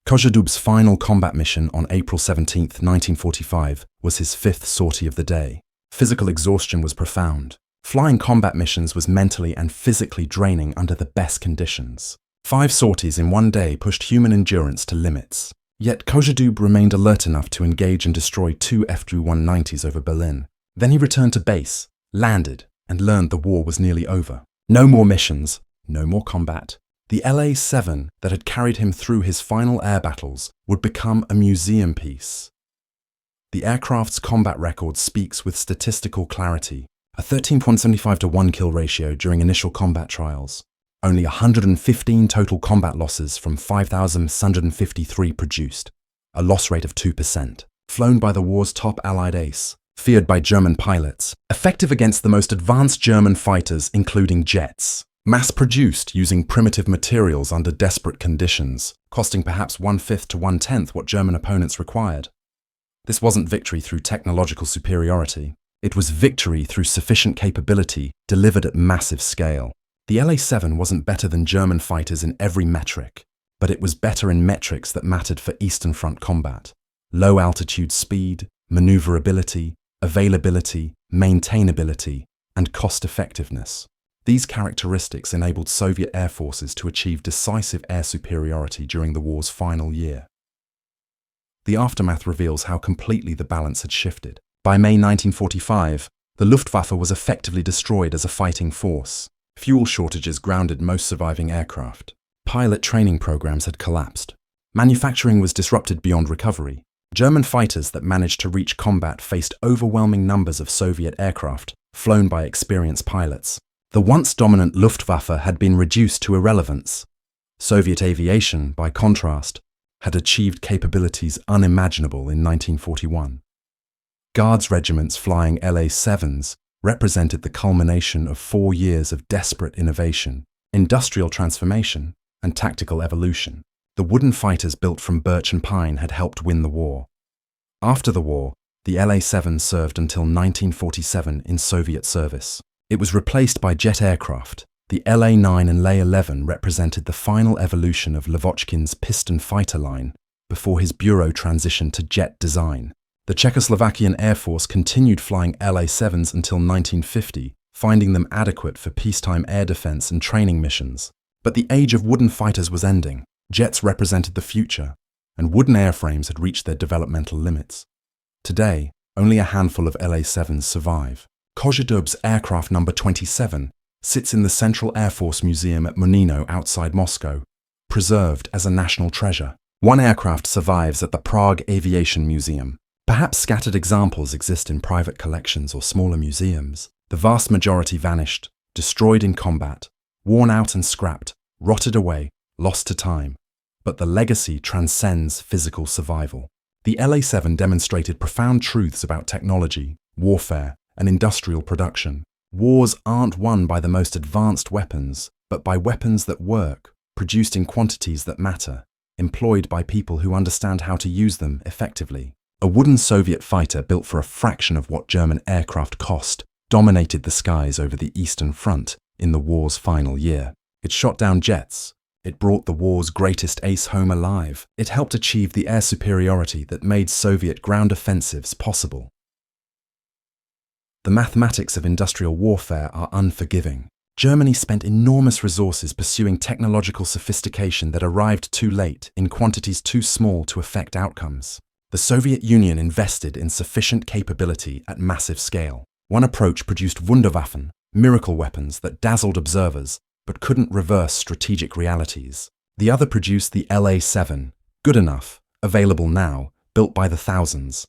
Kozhedub's final combat mission on April 17, 1945, was his fifth sortie of the day. Physical exhaustion was profound. Flying combat missions was mentally and physically draining under the best conditions. 5 sorties in one day pushed human endurance to limits. Yet Kozhedub remained alert enough to engage and destroy 2 F-190s over Berlin. Then he returned to base, landed, and learned the war was nearly over. No more missions, no more combat. The LA-7 that had carried him through his final air battles would become a museum piece. The aircraft's combat record speaks with statistical clarity. A 13.75 to 1 kill ratio during initial combat trials. Only 115 total combat losses from 5,653 produced. A loss rate of 2%. Flown by the war's top Allied ace. Feared by German pilots. Effective against the most advanced German fighters, including jets. Mass-produced using primitive materials under desperate conditions, costing perhaps 1/5 to 1/10 what German opponents required. This wasn't victory through technological superiority. It was victory through sufficient capability delivered at massive scale. The LA-7 wasn't better than German fighters in every metric, but it was better in metrics that mattered for Eastern Front combat. Low-altitude speed, maneuverability, availability, maintainability, and cost-effectiveness. These characteristics enabled Soviet air forces to achieve decisive air superiority during the war's final year. The aftermath reveals how completely the balance had shifted. By May 1945, the Luftwaffe was effectively destroyed as a fighting force. Fuel shortages grounded most surviving aircraft. Pilot training programs had collapsed. Manufacturing was disrupted beyond recovery. German fighters that managed to reach combat faced overwhelming numbers of Soviet aircraft, flown by experienced pilots. The once dominant Luftwaffe had been reduced to irrelevance. Soviet aviation, by contrast, had achieved capabilities unimaginable in 1941. Guards regiments flying LA-7s represented the culmination of 4 years of desperate innovation, industrial transformation, and tactical evolution. The wooden fighters built from birch and pine had helped win the war. After the war, the LA-7 served until 1947 in Soviet service. It was replaced by jet aircraft. The LA-9 and LA-11 represented the final evolution of Lavochkin's piston fighter line before his bureau transitioned to jet design. The Czechoslovakian Air Force continued flying LA-7s until 1950, finding them adequate for peacetime air defense and training missions. But the age of wooden fighters was ending. Jets represented the future, and wooden airframes had reached their developmental limits. Today, only a handful of LA-7s survive. Kozhedub's aircraft number 27 sits in the Central Air Force Museum at Munino outside Moscow, preserved as a national treasure. One aircraft survives at the Prague Aviation Museum. Perhaps scattered examples exist in private collections or smaller museums. The vast majority vanished, destroyed in combat, worn out and scrapped, rotted away, lost to time. But the legacy transcends physical survival. The LA-7 demonstrated profound truths about technology, warfare, and industrial production. Wars aren't won by the most advanced weapons, but by weapons that work, produced in quantities that matter, employed by people who understand how to use them effectively. A wooden Soviet fighter built for a fraction of what German aircraft cost dominated the skies over the Eastern Front in the war's final year. It shot down jets. It brought the war's greatest ace home alive. It helped achieve the air superiority that made Soviet ground offensives possible. The mathematics of industrial warfare are unforgiving. Germany spent enormous resources pursuing technological sophistication that arrived too late in quantities too small to affect outcomes. The Soviet Union invested in sufficient capability at massive scale. One approach produced Wunderwaffen, miracle weapons that dazzled observers but couldn't reverse strategic realities. The other produced the LA-7, good enough, available now, built by the thousands.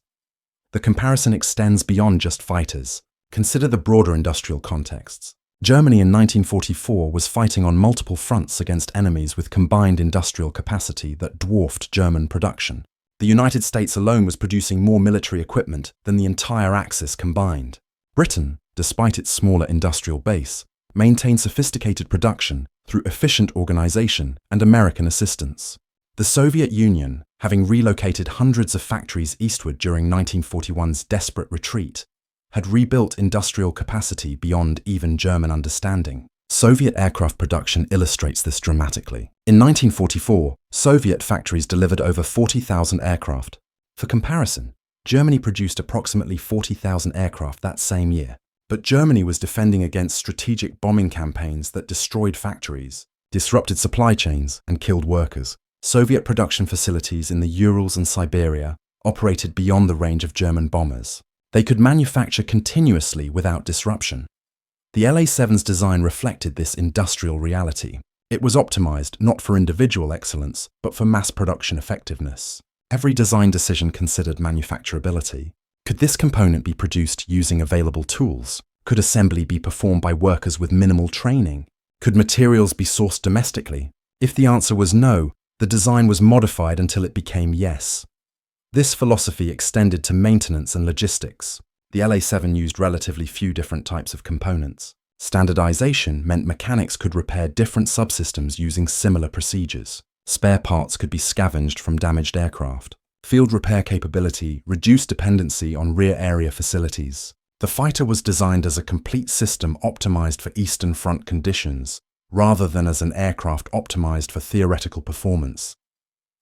The comparison extends beyond just fighters. Consider the broader industrial contexts. Germany in 1944 was fighting on multiple fronts against enemies with combined industrial capacity that dwarfed German production. The United States alone was producing more military equipment than the entire Axis combined. Britain, despite its smaller industrial base, maintained sophisticated production through efficient organization and American assistance. The Soviet Union, having relocated hundreds of factories eastward during 1941's desperate retreat, had rebuilt industrial capacity beyond even German understanding. Soviet aircraft production illustrates this dramatically. In 1944, Soviet factories delivered over 40,000 aircraft. For comparison, Germany produced approximately 40,000 aircraft that same year. But Germany was defending against strategic bombing campaigns that destroyed factories, disrupted supply chains, and killed workers. Soviet production facilities in the Urals and Siberia operated beyond the range of German bombers. They could manufacture continuously without disruption. The LA-7's design reflected this industrial reality. It was optimized not for individual excellence, but for mass production effectiveness. Every design decision considered manufacturability. Could this component be produced using available tools? Could assembly be performed by workers with minimal training? Could materials be sourced domestically? If the answer was no, the design was modified until it became yes. This philosophy extended to maintenance and logistics. The LA-7 used relatively few different types of components. Standardization meant mechanics could repair different subsystems using similar procedures. Spare parts could be scavenged from damaged aircraft. Field repair capability reduced dependency on rear area facilities. The fighter was designed as a complete system optimized for Eastern Front conditions, rather than as an aircraft optimized for theoretical performance.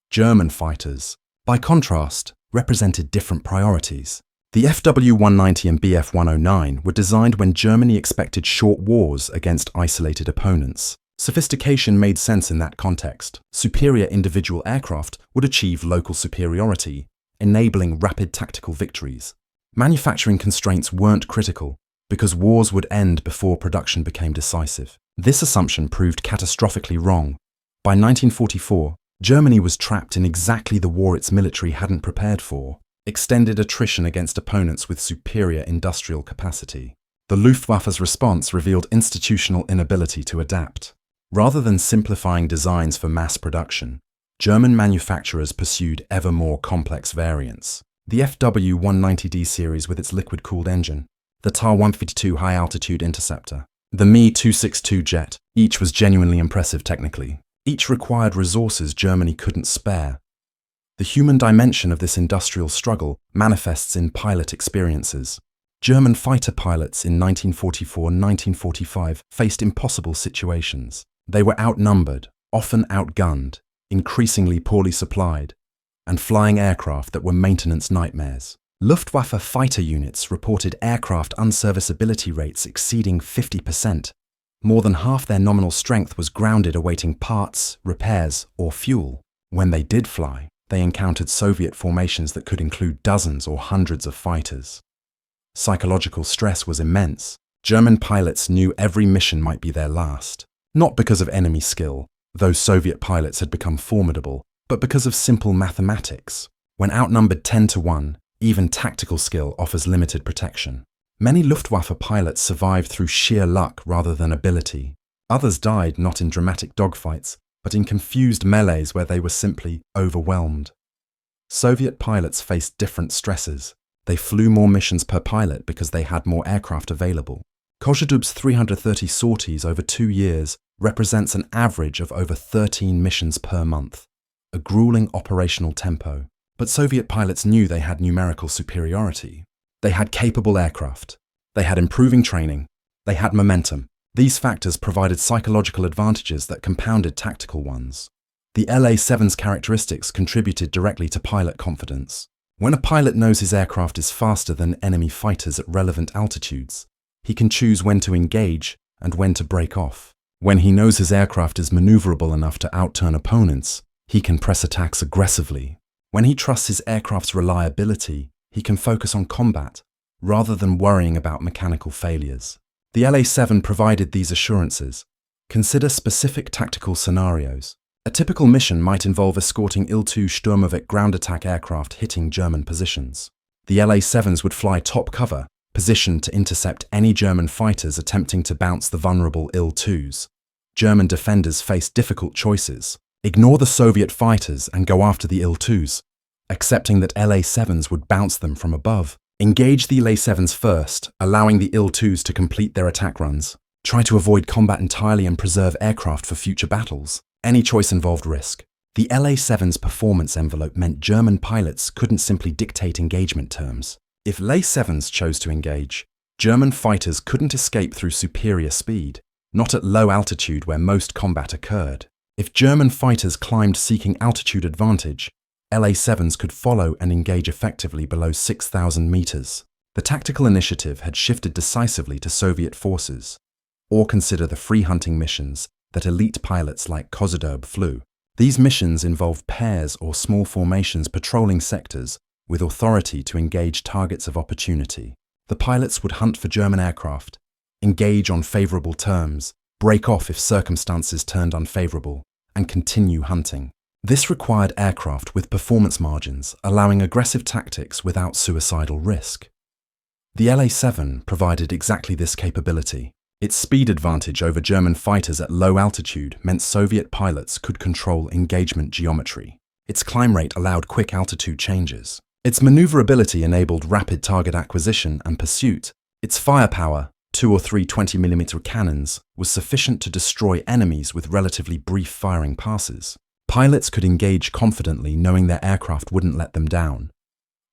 German fighters, by contrast, represented different priorities. The FW-190 and Bf-109 were designed when Germany expected short wars against isolated opponents. Sophistication made sense in that context. Superior individual aircraft would achieve local superiority, enabling rapid tactical victories. Manufacturing constraints weren't critical, because wars would end before production became decisive. This assumption proved catastrophically wrong. By 1944, Germany was trapped in exactly the war its military hadn't prepared for: extended attrition against opponents with superior industrial capacity. The Luftwaffe's response revealed institutional inability to adapt. Rather than simplifying designs for mass production, German manufacturers pursued ever more complex variants. The FW-190D series with its liquid-cooled engine, the Ta-152 high-altitude interceptor, the Me-262 jet, each was genuinely impressive technically. Each required resources Germany couldn't spare. The human dimension of this industrial struggle manifests in pilot experiences. German fighter pilots in 1944 and 1945 faced impossible situations. They were outnumbered, often outgunned, increasingly poorly supplied, and flying aircraft that were maintenance nightmares. Luftwaffe fighter units reported aircraft unserviceability rates exceeding 50%. More than half their nominal strength was grounded awaiting parts, repairs, or fuel. When they did fly, they encountered Soviet formations that could include dozens or hundreds of fighters. Psychological stress was immense. German pilots knew every mission might be their last. Not because of enemy skill, though Soviet pilots had become formidable, but because of simple mathematics. When outnumbered 10-1, even tactical skill offers limited protection. Many Luftwaffe pilots survived through sheer luck rather than ability. Others died not in dramatic dogfights, but in confused melees where they were simply overwhelmed. Soviet pilots faced different stresses. They flew more missions per pilot because they had more aircraft available. Kozhedub's 330 sorties over 2 years represents an average of over 13 missions per month, a grueling operational tempo. But Soviet pilots knew they had numerical superiority. They had capable aircraft. They had improving training. They had momentum. These factors provided psychological advantages that compounded tactical ones. The LA-7's characteristics contributed directly to pilot confidence. When a pilot knows his aircraft is faster than enemy fighters at relevant altitudes, he can choose when to engage and when to break off. When he knows his aircraft is maneuverable enough to outturn opponents, he can press attacks aggressively. When he trusts his aircraft's reliability, he can focus on combat, rather than worrying about mechanical failures. The LA-7 provided these assurances. Consider specific tactical scenarios. A typical mission might involve escorting Il-2 Sturmovik ground attack aircraft hitting German positions. The LA-7s would fly top cover, positioned to intercept any German fighters attempting to bounce the vulnerable Il-2s. German defenders faced difficult choices. Ignore the Soviet fighters and go after the Il-2s, accepting that LA-7s would bounce them from above. Engage the LA-7s first, allowing the Il-2s to complete their attack runs. Try to avoid combat entirely and preserve aircraft for future battles. Any choice involved risk. The LA-7's performance envelope meant German pilots couldn't simply dictate engagement terms. If LA-7s chose to engage, German fighters couldn't escape through superior speed, not at low altitude where most combat occurred. If German fighters climbed seeking altitude advantage, LA-7s could follow and engage effectively below 6,000 meters. The tactical initiative had shifted decisively to Soviet forces. Or consider the free hunting missions that elite pilots like Kozhedub flew. These missions involved pairs or small formations patrolling sectors with authority to engage targets of opportunity. The pilots would hunt for German aircraft, engage on favorable terms, break off if circumstances turned unfavorable, and continue hunting. This required aircraft with performance margins, allowing aggressive tactics without suicidal risk. The LA-7 provided exactly this capability. Its speed advantage over German fighters at low altitude meant Soviet pilots could control engagement geometry. Its climb rate allowed quick altitude changes. Its maneuverability enabled rapid target acquisition and pursuit. Its firepower, 2 or 3 20mm cannons, was sufficient to destroy enemies with relatively brief firing passes. Pilots could engage confidently knowing their aircraft wouldn't let them down.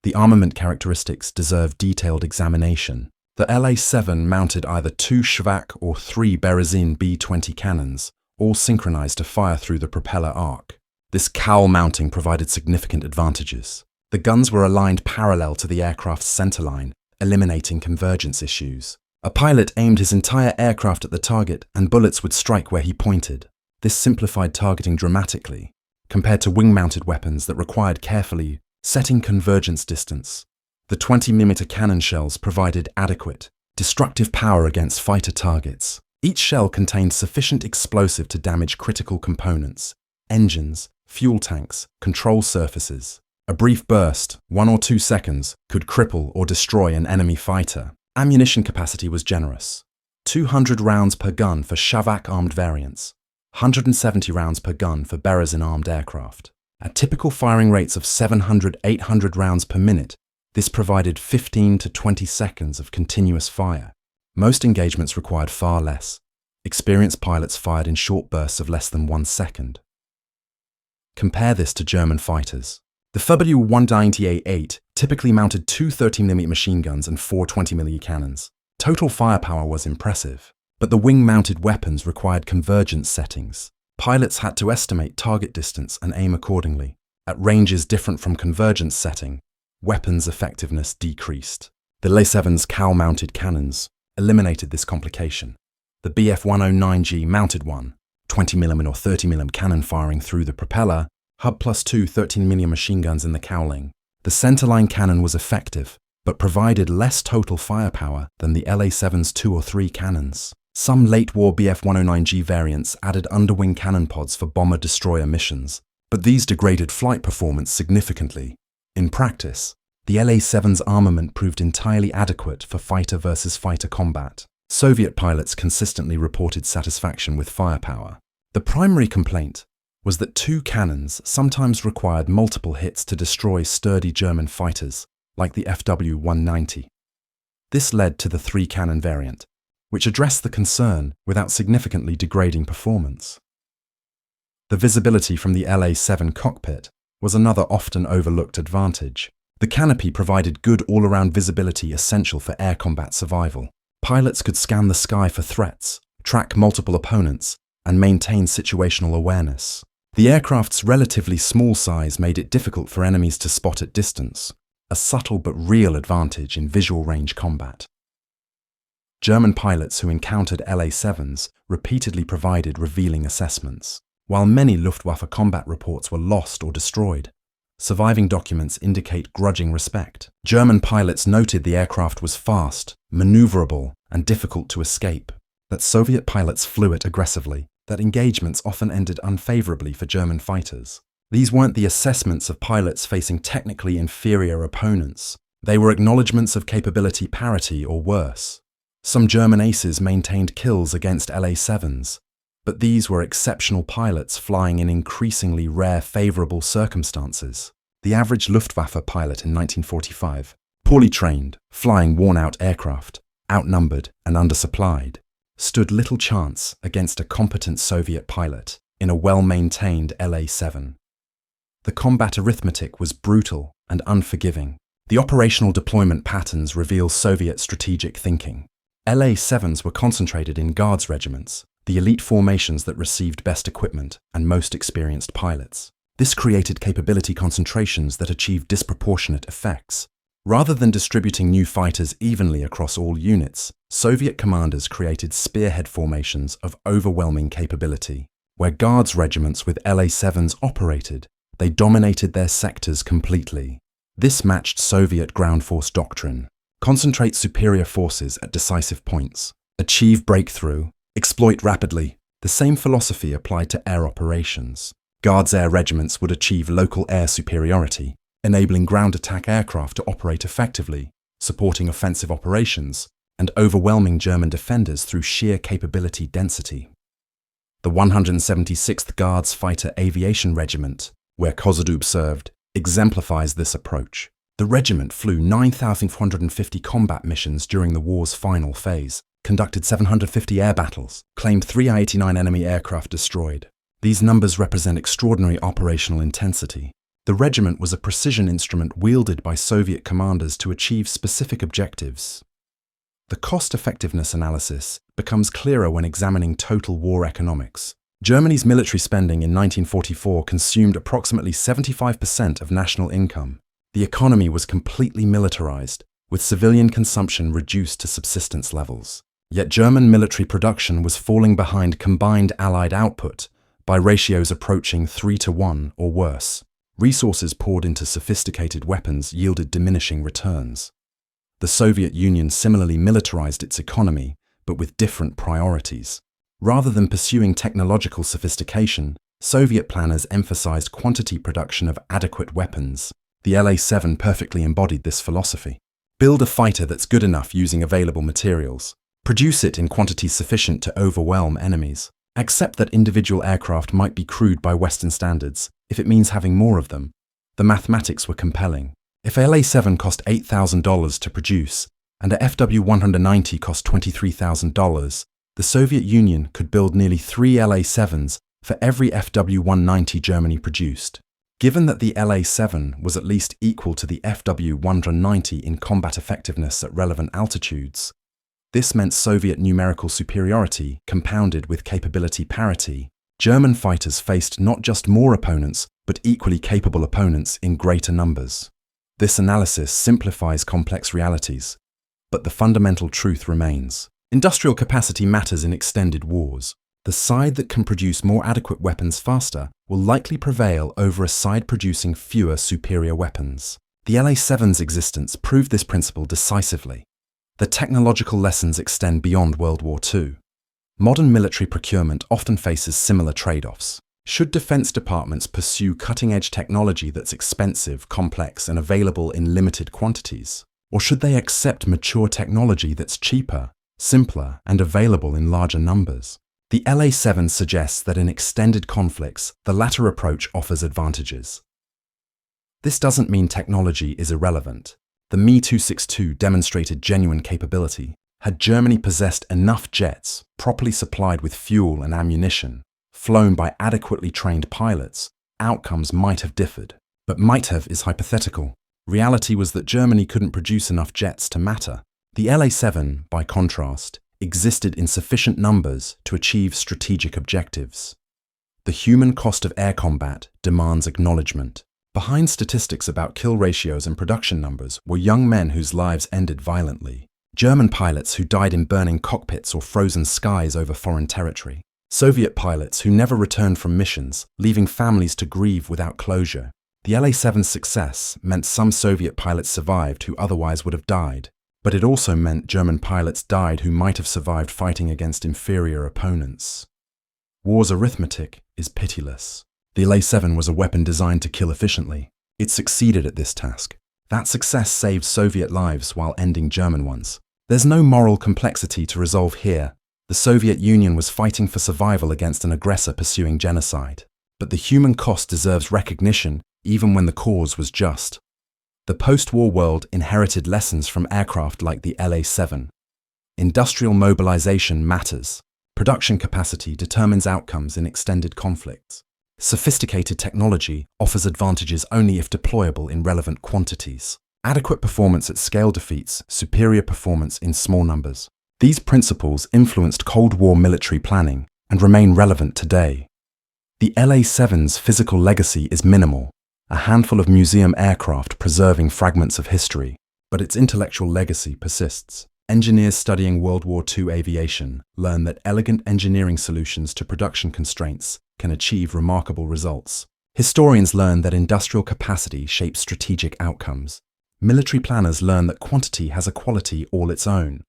The armament characteristics deserve detailed examination. The LA-7 mounted either 2 Schwach or 3 Berezin B-20 cannons, all synchronized to fire through the propeller arc. This cowl mounting provided significant advantages. The guns were aligned parallel to the aircraft's centerline, eliminating convergence issues. A pilot aimed his entire aircraft at the target and bullets would strike where he pointed. This simplified targeting dramatically, compared to wing-mounted weapons that required carefully setting convergence distance. The 20mm cannon shells provided adequate, destructive power against fighter targets. Each shell contained sufficient explosive to damage critical components, engines, fuel tanks, control surfaces. A brief burst, 1 or 2 seconds, could cripple or destroy an enemy fighter. Ammunition capacity was generous. 200 rounds per gun for Schwach-armed variants, 170 rounds per gun for Berezin-armed aircraft. At typical firing rates of 700-800 rounds per minute, this provided 15 to 20 seconds of continuous fire. Most engagements required far less. Experienced pilots fired in short bursts of less than 1 second. Compare this to German fighters. The WWII typically mounted 2 30mm machine guns and 4 20mm cannons. Total firepower was impressive, but the wing-mounted weapons required convergence settings. Pilots had to estimate target distance and aim accordingly. At ranges different from convergence setting, weapons effectiveness decreased. The LA-7's cowl-mounted cannons eliminated this complication. The Bf-109G mounted one, 20mm or 30mm cannon firing through the propeller, hub plus 2 13mm machine guns in the cowling. The centerline cannon was effective, but provided less total firepower than the LA-7's 2 or 3 cannons. Some late-war Bf-109G variants added underwing cannon pods for bomber-destroyer missions, but these degraded flight performance significantly. In practice, the LA-7's armament proved entirely adequate for fighter-versus-fighter combat. Soviet pilots consistently reported satisfaction with firepower. The primary complaint was that 2 cannons sometimes required multiple hits to destroy sturdy German fighters, like the FW-190. This led to the 3-cannon variant, which addressed the concern without significantly degrading performance. The visibility from the LA-7 cockpit was another often overlooked advantage. The canopy provided good all-around visibility essential for air combat survival. Pilots could scan the sky for threats, track multiple opponents, and maintain situational awareness. The aircraft's relatively small size made it difficult for enemies to spot at distance, a subtle but real advantage in visual range combat. German pilots who encountered LA-7s repeatedly provided revealing assessments. While many Luftwaffe combat reports were lost or destroyed, surviving documents indicate grudging respect. German pilots noted the aircraft was fast, maneuverable, and difficult to escape, that Soviet pilots flew it aggressively, that engagements often ended unfavorably for German fighters. These weren't the assessments of pilots facing technically inferior opponents. They were acknowledgements of capability parity or worse. Some German aces maintained kills against LA-7s, but these were exceptional pilots flying in increasingly rare favorable circumstances. The average Luftwaffe pilot in 1945, poorly trained, flying worn-out aircraft, outnumbered and undersupplied, stood little chance against a competent Soviet pilot in a well-maintained LA-7. The combat arithmetic was brutal and unforgiving. The operational deployment patterns reveal Soviet strategic thinking. LA-7s were concentrated in Guards regiments, the elite formations that received best equipment and most experienced pilots. This created capability concentrations that achieved disproportionate effects. Rather than distributing new fighters evenly across all units, Soviet commanders created spearhead formations of overwhelming capability. Where Guards regiments with LA-7s operated, they dominated their sectors completely. This matched Soviet ground force doctrine. Concentrate superior forces at decisive points. Achieve breakthrough. Exploit rapidly. The same philosophy applied to air operations. Guards air regiments would achieve local air superiority, enabling ground attack aircraft to operate effectively, supporting offensive operations, and overwhelming German defenders through sheer capability density. The 176th Guards Fighter Aviation Regiment, where Kozadub served, exemplifies this approach. The regiment flew 9,450 combat missions during the war's final phase, conducted 750 air battles, claimed 3 I-89 enemy aircraft destroyed. These numbers represent extraordinary operational intensity. The regiment was a precision instrument wielded by Soviet commanders to achieve specific objectives. The cost-effectiveness analysis becomes clearer when examining total war economics. Germany's military spending in 1944 consumed approximately 75% of national income. The economy was completely militarized, with civilian consumption reduced to subsistence levels. Yet German military production was falling behind combined Allied output by ratios approaching 3-to-1 or worse. Resources poured into sophisticated weapons yielded diminishing returns. The Soviet Union similarly militarized its economy, but with different priorities. Rather than pursuing technological sophistication, Soviet planners emphasized quantity production of adequate weapons. The LA-7 perfectly embodied this philosophy. Build a fighter that's good enough using available materials. Produce it in quantities sufficient to overwhelm enemies. Accept that individual aircraft might be crude by Western standards, if it means having more of them. The mathematics were compelling. If a LA-7 cost $8,000 to produce, and a FW-190 cost $23,000, the Soviet Union could build nearly 3 LA-7s for every FW-190 Germany produced. Given that the LA-7 was at least equal to the FW-190 in combat effectiveness at relevant altitudes, this meant Soviet numerical superiority compounded with capability parity. German fighters faced not just more opponents, but equally capable opponents in greater numbers. This analysis simplifies complex realities, but the fundamental truth remains. Industrial capacity matters in extended wars. The side that can produce more adequate weapons faster will likely prevail over a side producing fewer superior weapons. The LA-7's existence proved this principle decisively. The technological lessons extend beyond World War II. Modern military procurement often faces similar trade-offs. Should defense departments pursue cutting-edge technology that's expensive, complex, and available in limited quantities? Or should they accept mature technology that's cheaper, simpler, and available in larger numbers? The LA-7 suggests that in extended conflicts, the latter approach offers advantages. This doesn't mean technology is irrelevant. The Me-262 demonstrated genuine capability. Had Germany possessed enough jets, properly supplied with fuel and ammunition, flown by adequately trained pilots, outcomes might have differed. But might have is hypothetical. Reality was that Germany couldn't produce enough jets to matter. The LA-7, by contrast, existed in sufficient numbers to achieve strategic objectives. The human cost of air combat demands acknowledgement. Behind statistics about kill ratios and production numbers were young men whose lives ended violently. German pilots who died in burning cockpits or frozen skies over foreign territory. Soviet pilots who never returned from missions, leaving families to grieve without closure. The LA-7's success meant some Soviet pilots survived who otherwise would have died, but it also meant German pilots died who might have survived fighting against inferior opponents. War's arithmetic is pitiless. The LA-7 was a weapon designed to kill efficiently. It succeeded at this task. That success saved Soviet lives while ending German ones. There's no moral complexity to resolve here. The Soviet Union was fighting for survival against an aggressor pursuing genocide. But the human cost deserves recognition even when the cause was just. The post-war world inherited lessons from aircraft like the LA-7. Industrial mobilization matters. Production capacity determines outcomes in extended conflicts. Sophisticated technology offers advantages only if deployable in relevant quantities. Adequate performance at scale defeats superior performance in small numbers. These principles influenced Cold War military planning and remain relevant today. The LA-7's physical legacy is minimal, a handful of museum aircraft preserving fragments of history, but its intellectual legacy persists. Engineers studying World War II aviation learn that elegant engineering solutions to production constraints can achieve remarkable results. Historians learn that industrial capacity shapes strategic outcomes. Military planners learn that quantity has a quality all its own.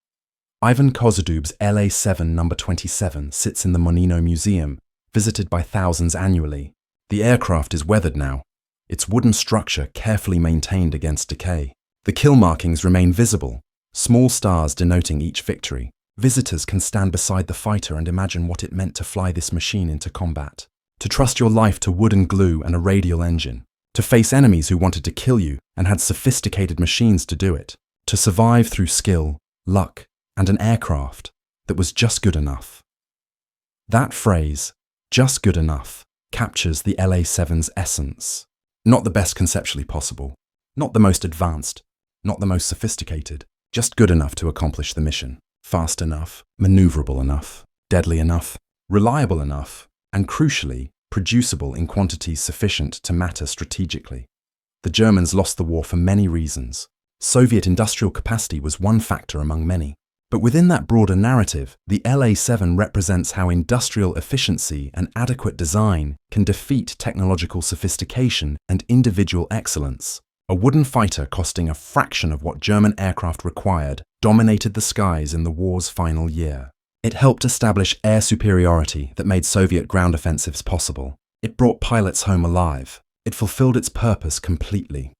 Ivan Kozydub's LA-7 No. 27 sits in the Monino Museum, visited by thousands annually. The aircraft is weathered now, its wooden structure carefully maintained against decay. The kill markings remain visible, small stars denoting each victory. Visitors can stand beside the fighter and imagine what it meant to fly this machine into combat. To trust your life to wood and glue and a radial engine. To face enemies who wanted to kill you and had sophisticated machines to do it. To survive through skill, luck, and an aircraft that was just good enough. That phrase, just good enough, captures the LA-7's essence. Not the best conceptually possible, not the most advanced, not the most sophisticated, just good enough to accomplish the mission. Fast enough, maneuverable enough, deadly enough, reliable enough, and crucially, producible in quantities sufficient to matter strategically. The Germans lost the war for many reasons. Soviet industrial capacity was one factor among many. But within that broader narrative, the LA-7 represents how industrial efficiency and adequate design can defeat technological sophistication and individual excellence. A wooden fighter costing a fraction of what German aircraft required dominated the skies in the war's final year. It helped establish air superiority that made Soviet ground offensives possible. It brought pilots home alive. It fulfilled its purpose completely.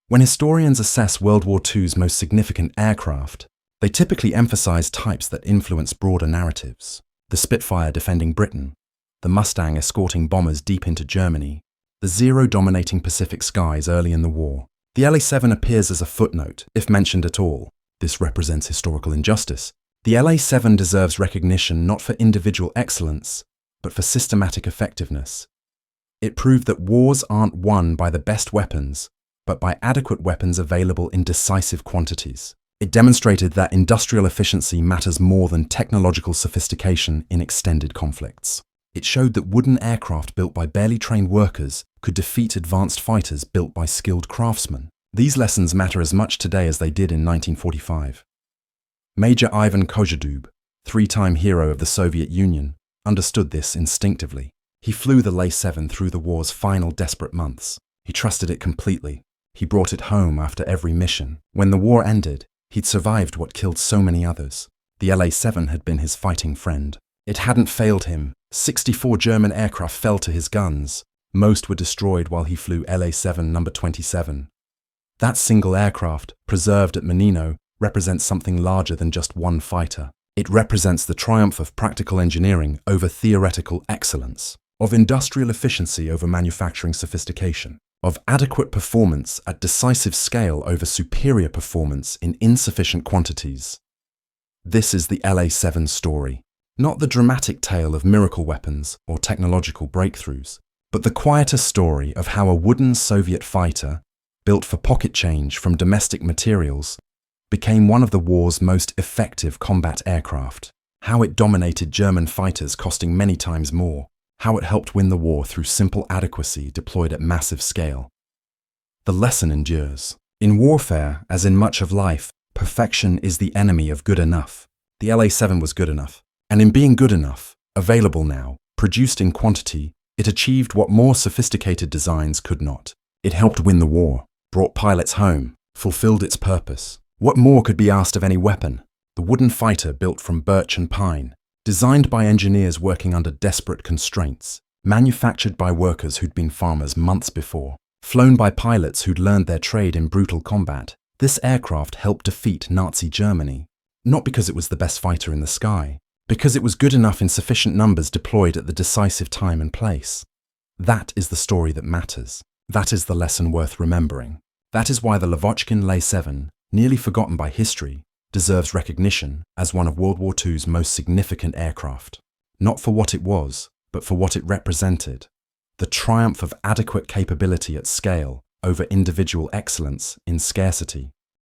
When historians assess World War II's most significant aircraft, they typically emphasize types that influence broader narratives. The Spitfire defending Britain, the Mustang escorting bombers deep into Germany, the Zero dominating Pacific skies early in the war. The LA-7 appears as a footnote, if mentioned at all. This represents historical injustice. The LA-7 deserves recognition not for individual excellence, but for systematic effectiveness. It proved that wars aren't won by the best weapons, but by adequate weapons available in decisive quantities. It demonstrated that industrial efficiency matters more than technological sophistication in extended conflicts. It showed that wooden aircraft built by barely trained workers could defeat advanced fighters built by skilled craftsmen. These lessons matter as much today as they did in 1945. Major Ivan Kozydub, three-time hero of the Soviet Union, understood this instinctively. He flew the LA-7 through the war's final desperate months. He trusted it completely. He brought it home after every mission. When the war ended, he'd survived what killed so many others. The LA-7 had been his fighting friend. It hadn't failed him. 64 German aircraft fell to his guns. Most were destroyed while he flew LA-7 No. 27. That single aircraft, preserved at Monino, represents something larger than just one fighter. It represents the triumph of practical engineering over theoretical excellence, of industrial efficiency over manufacturing sophistication, of adequate performance at decisive scale over superior performance in insufficient quantities. This is the LA-7 story, not the dramatic tale of miracle weapons or technological breakthroughs, but the quieter story of how a wooden Soviet fighter, built for pocket change from domestic materials, became one of the war's most effective combat aircraft, how it dominated German fighters costing many times more, how it helped win the war through simple adequacy deployed at massive scale. The lesson endures. In warfare, as in much of life, perfection is the enemy of good enough. The LA-7 was good enough, and in being good enough, available now, produced in quantity, it achieved what more sophisticated designs could not. It helped win the war, brought pilots home, fulfilled its purpose. What more could be asked of any weapon? The wooden fighter built from birch and pine, designed by engineers working under desperate constraints, manufactured by workers who'd been farmers months before, flown by pilots who'd learned their trade in brutal combat, this aircraft helped defeat Nazi Germany. Not because it was the best fighter in the sky, because it was good enough in sufficient numbers deployed at the decisive time and place. That is the story that matters. That is the lesson worth remembering. That is why the Lavochkin LA-7, nearly forgotten by history, deserves recognition as one of World War II's most significant aircraft. Not for what it was, but for what it represented. the triumph of adequate capability at scale over individual excellence in scarcity.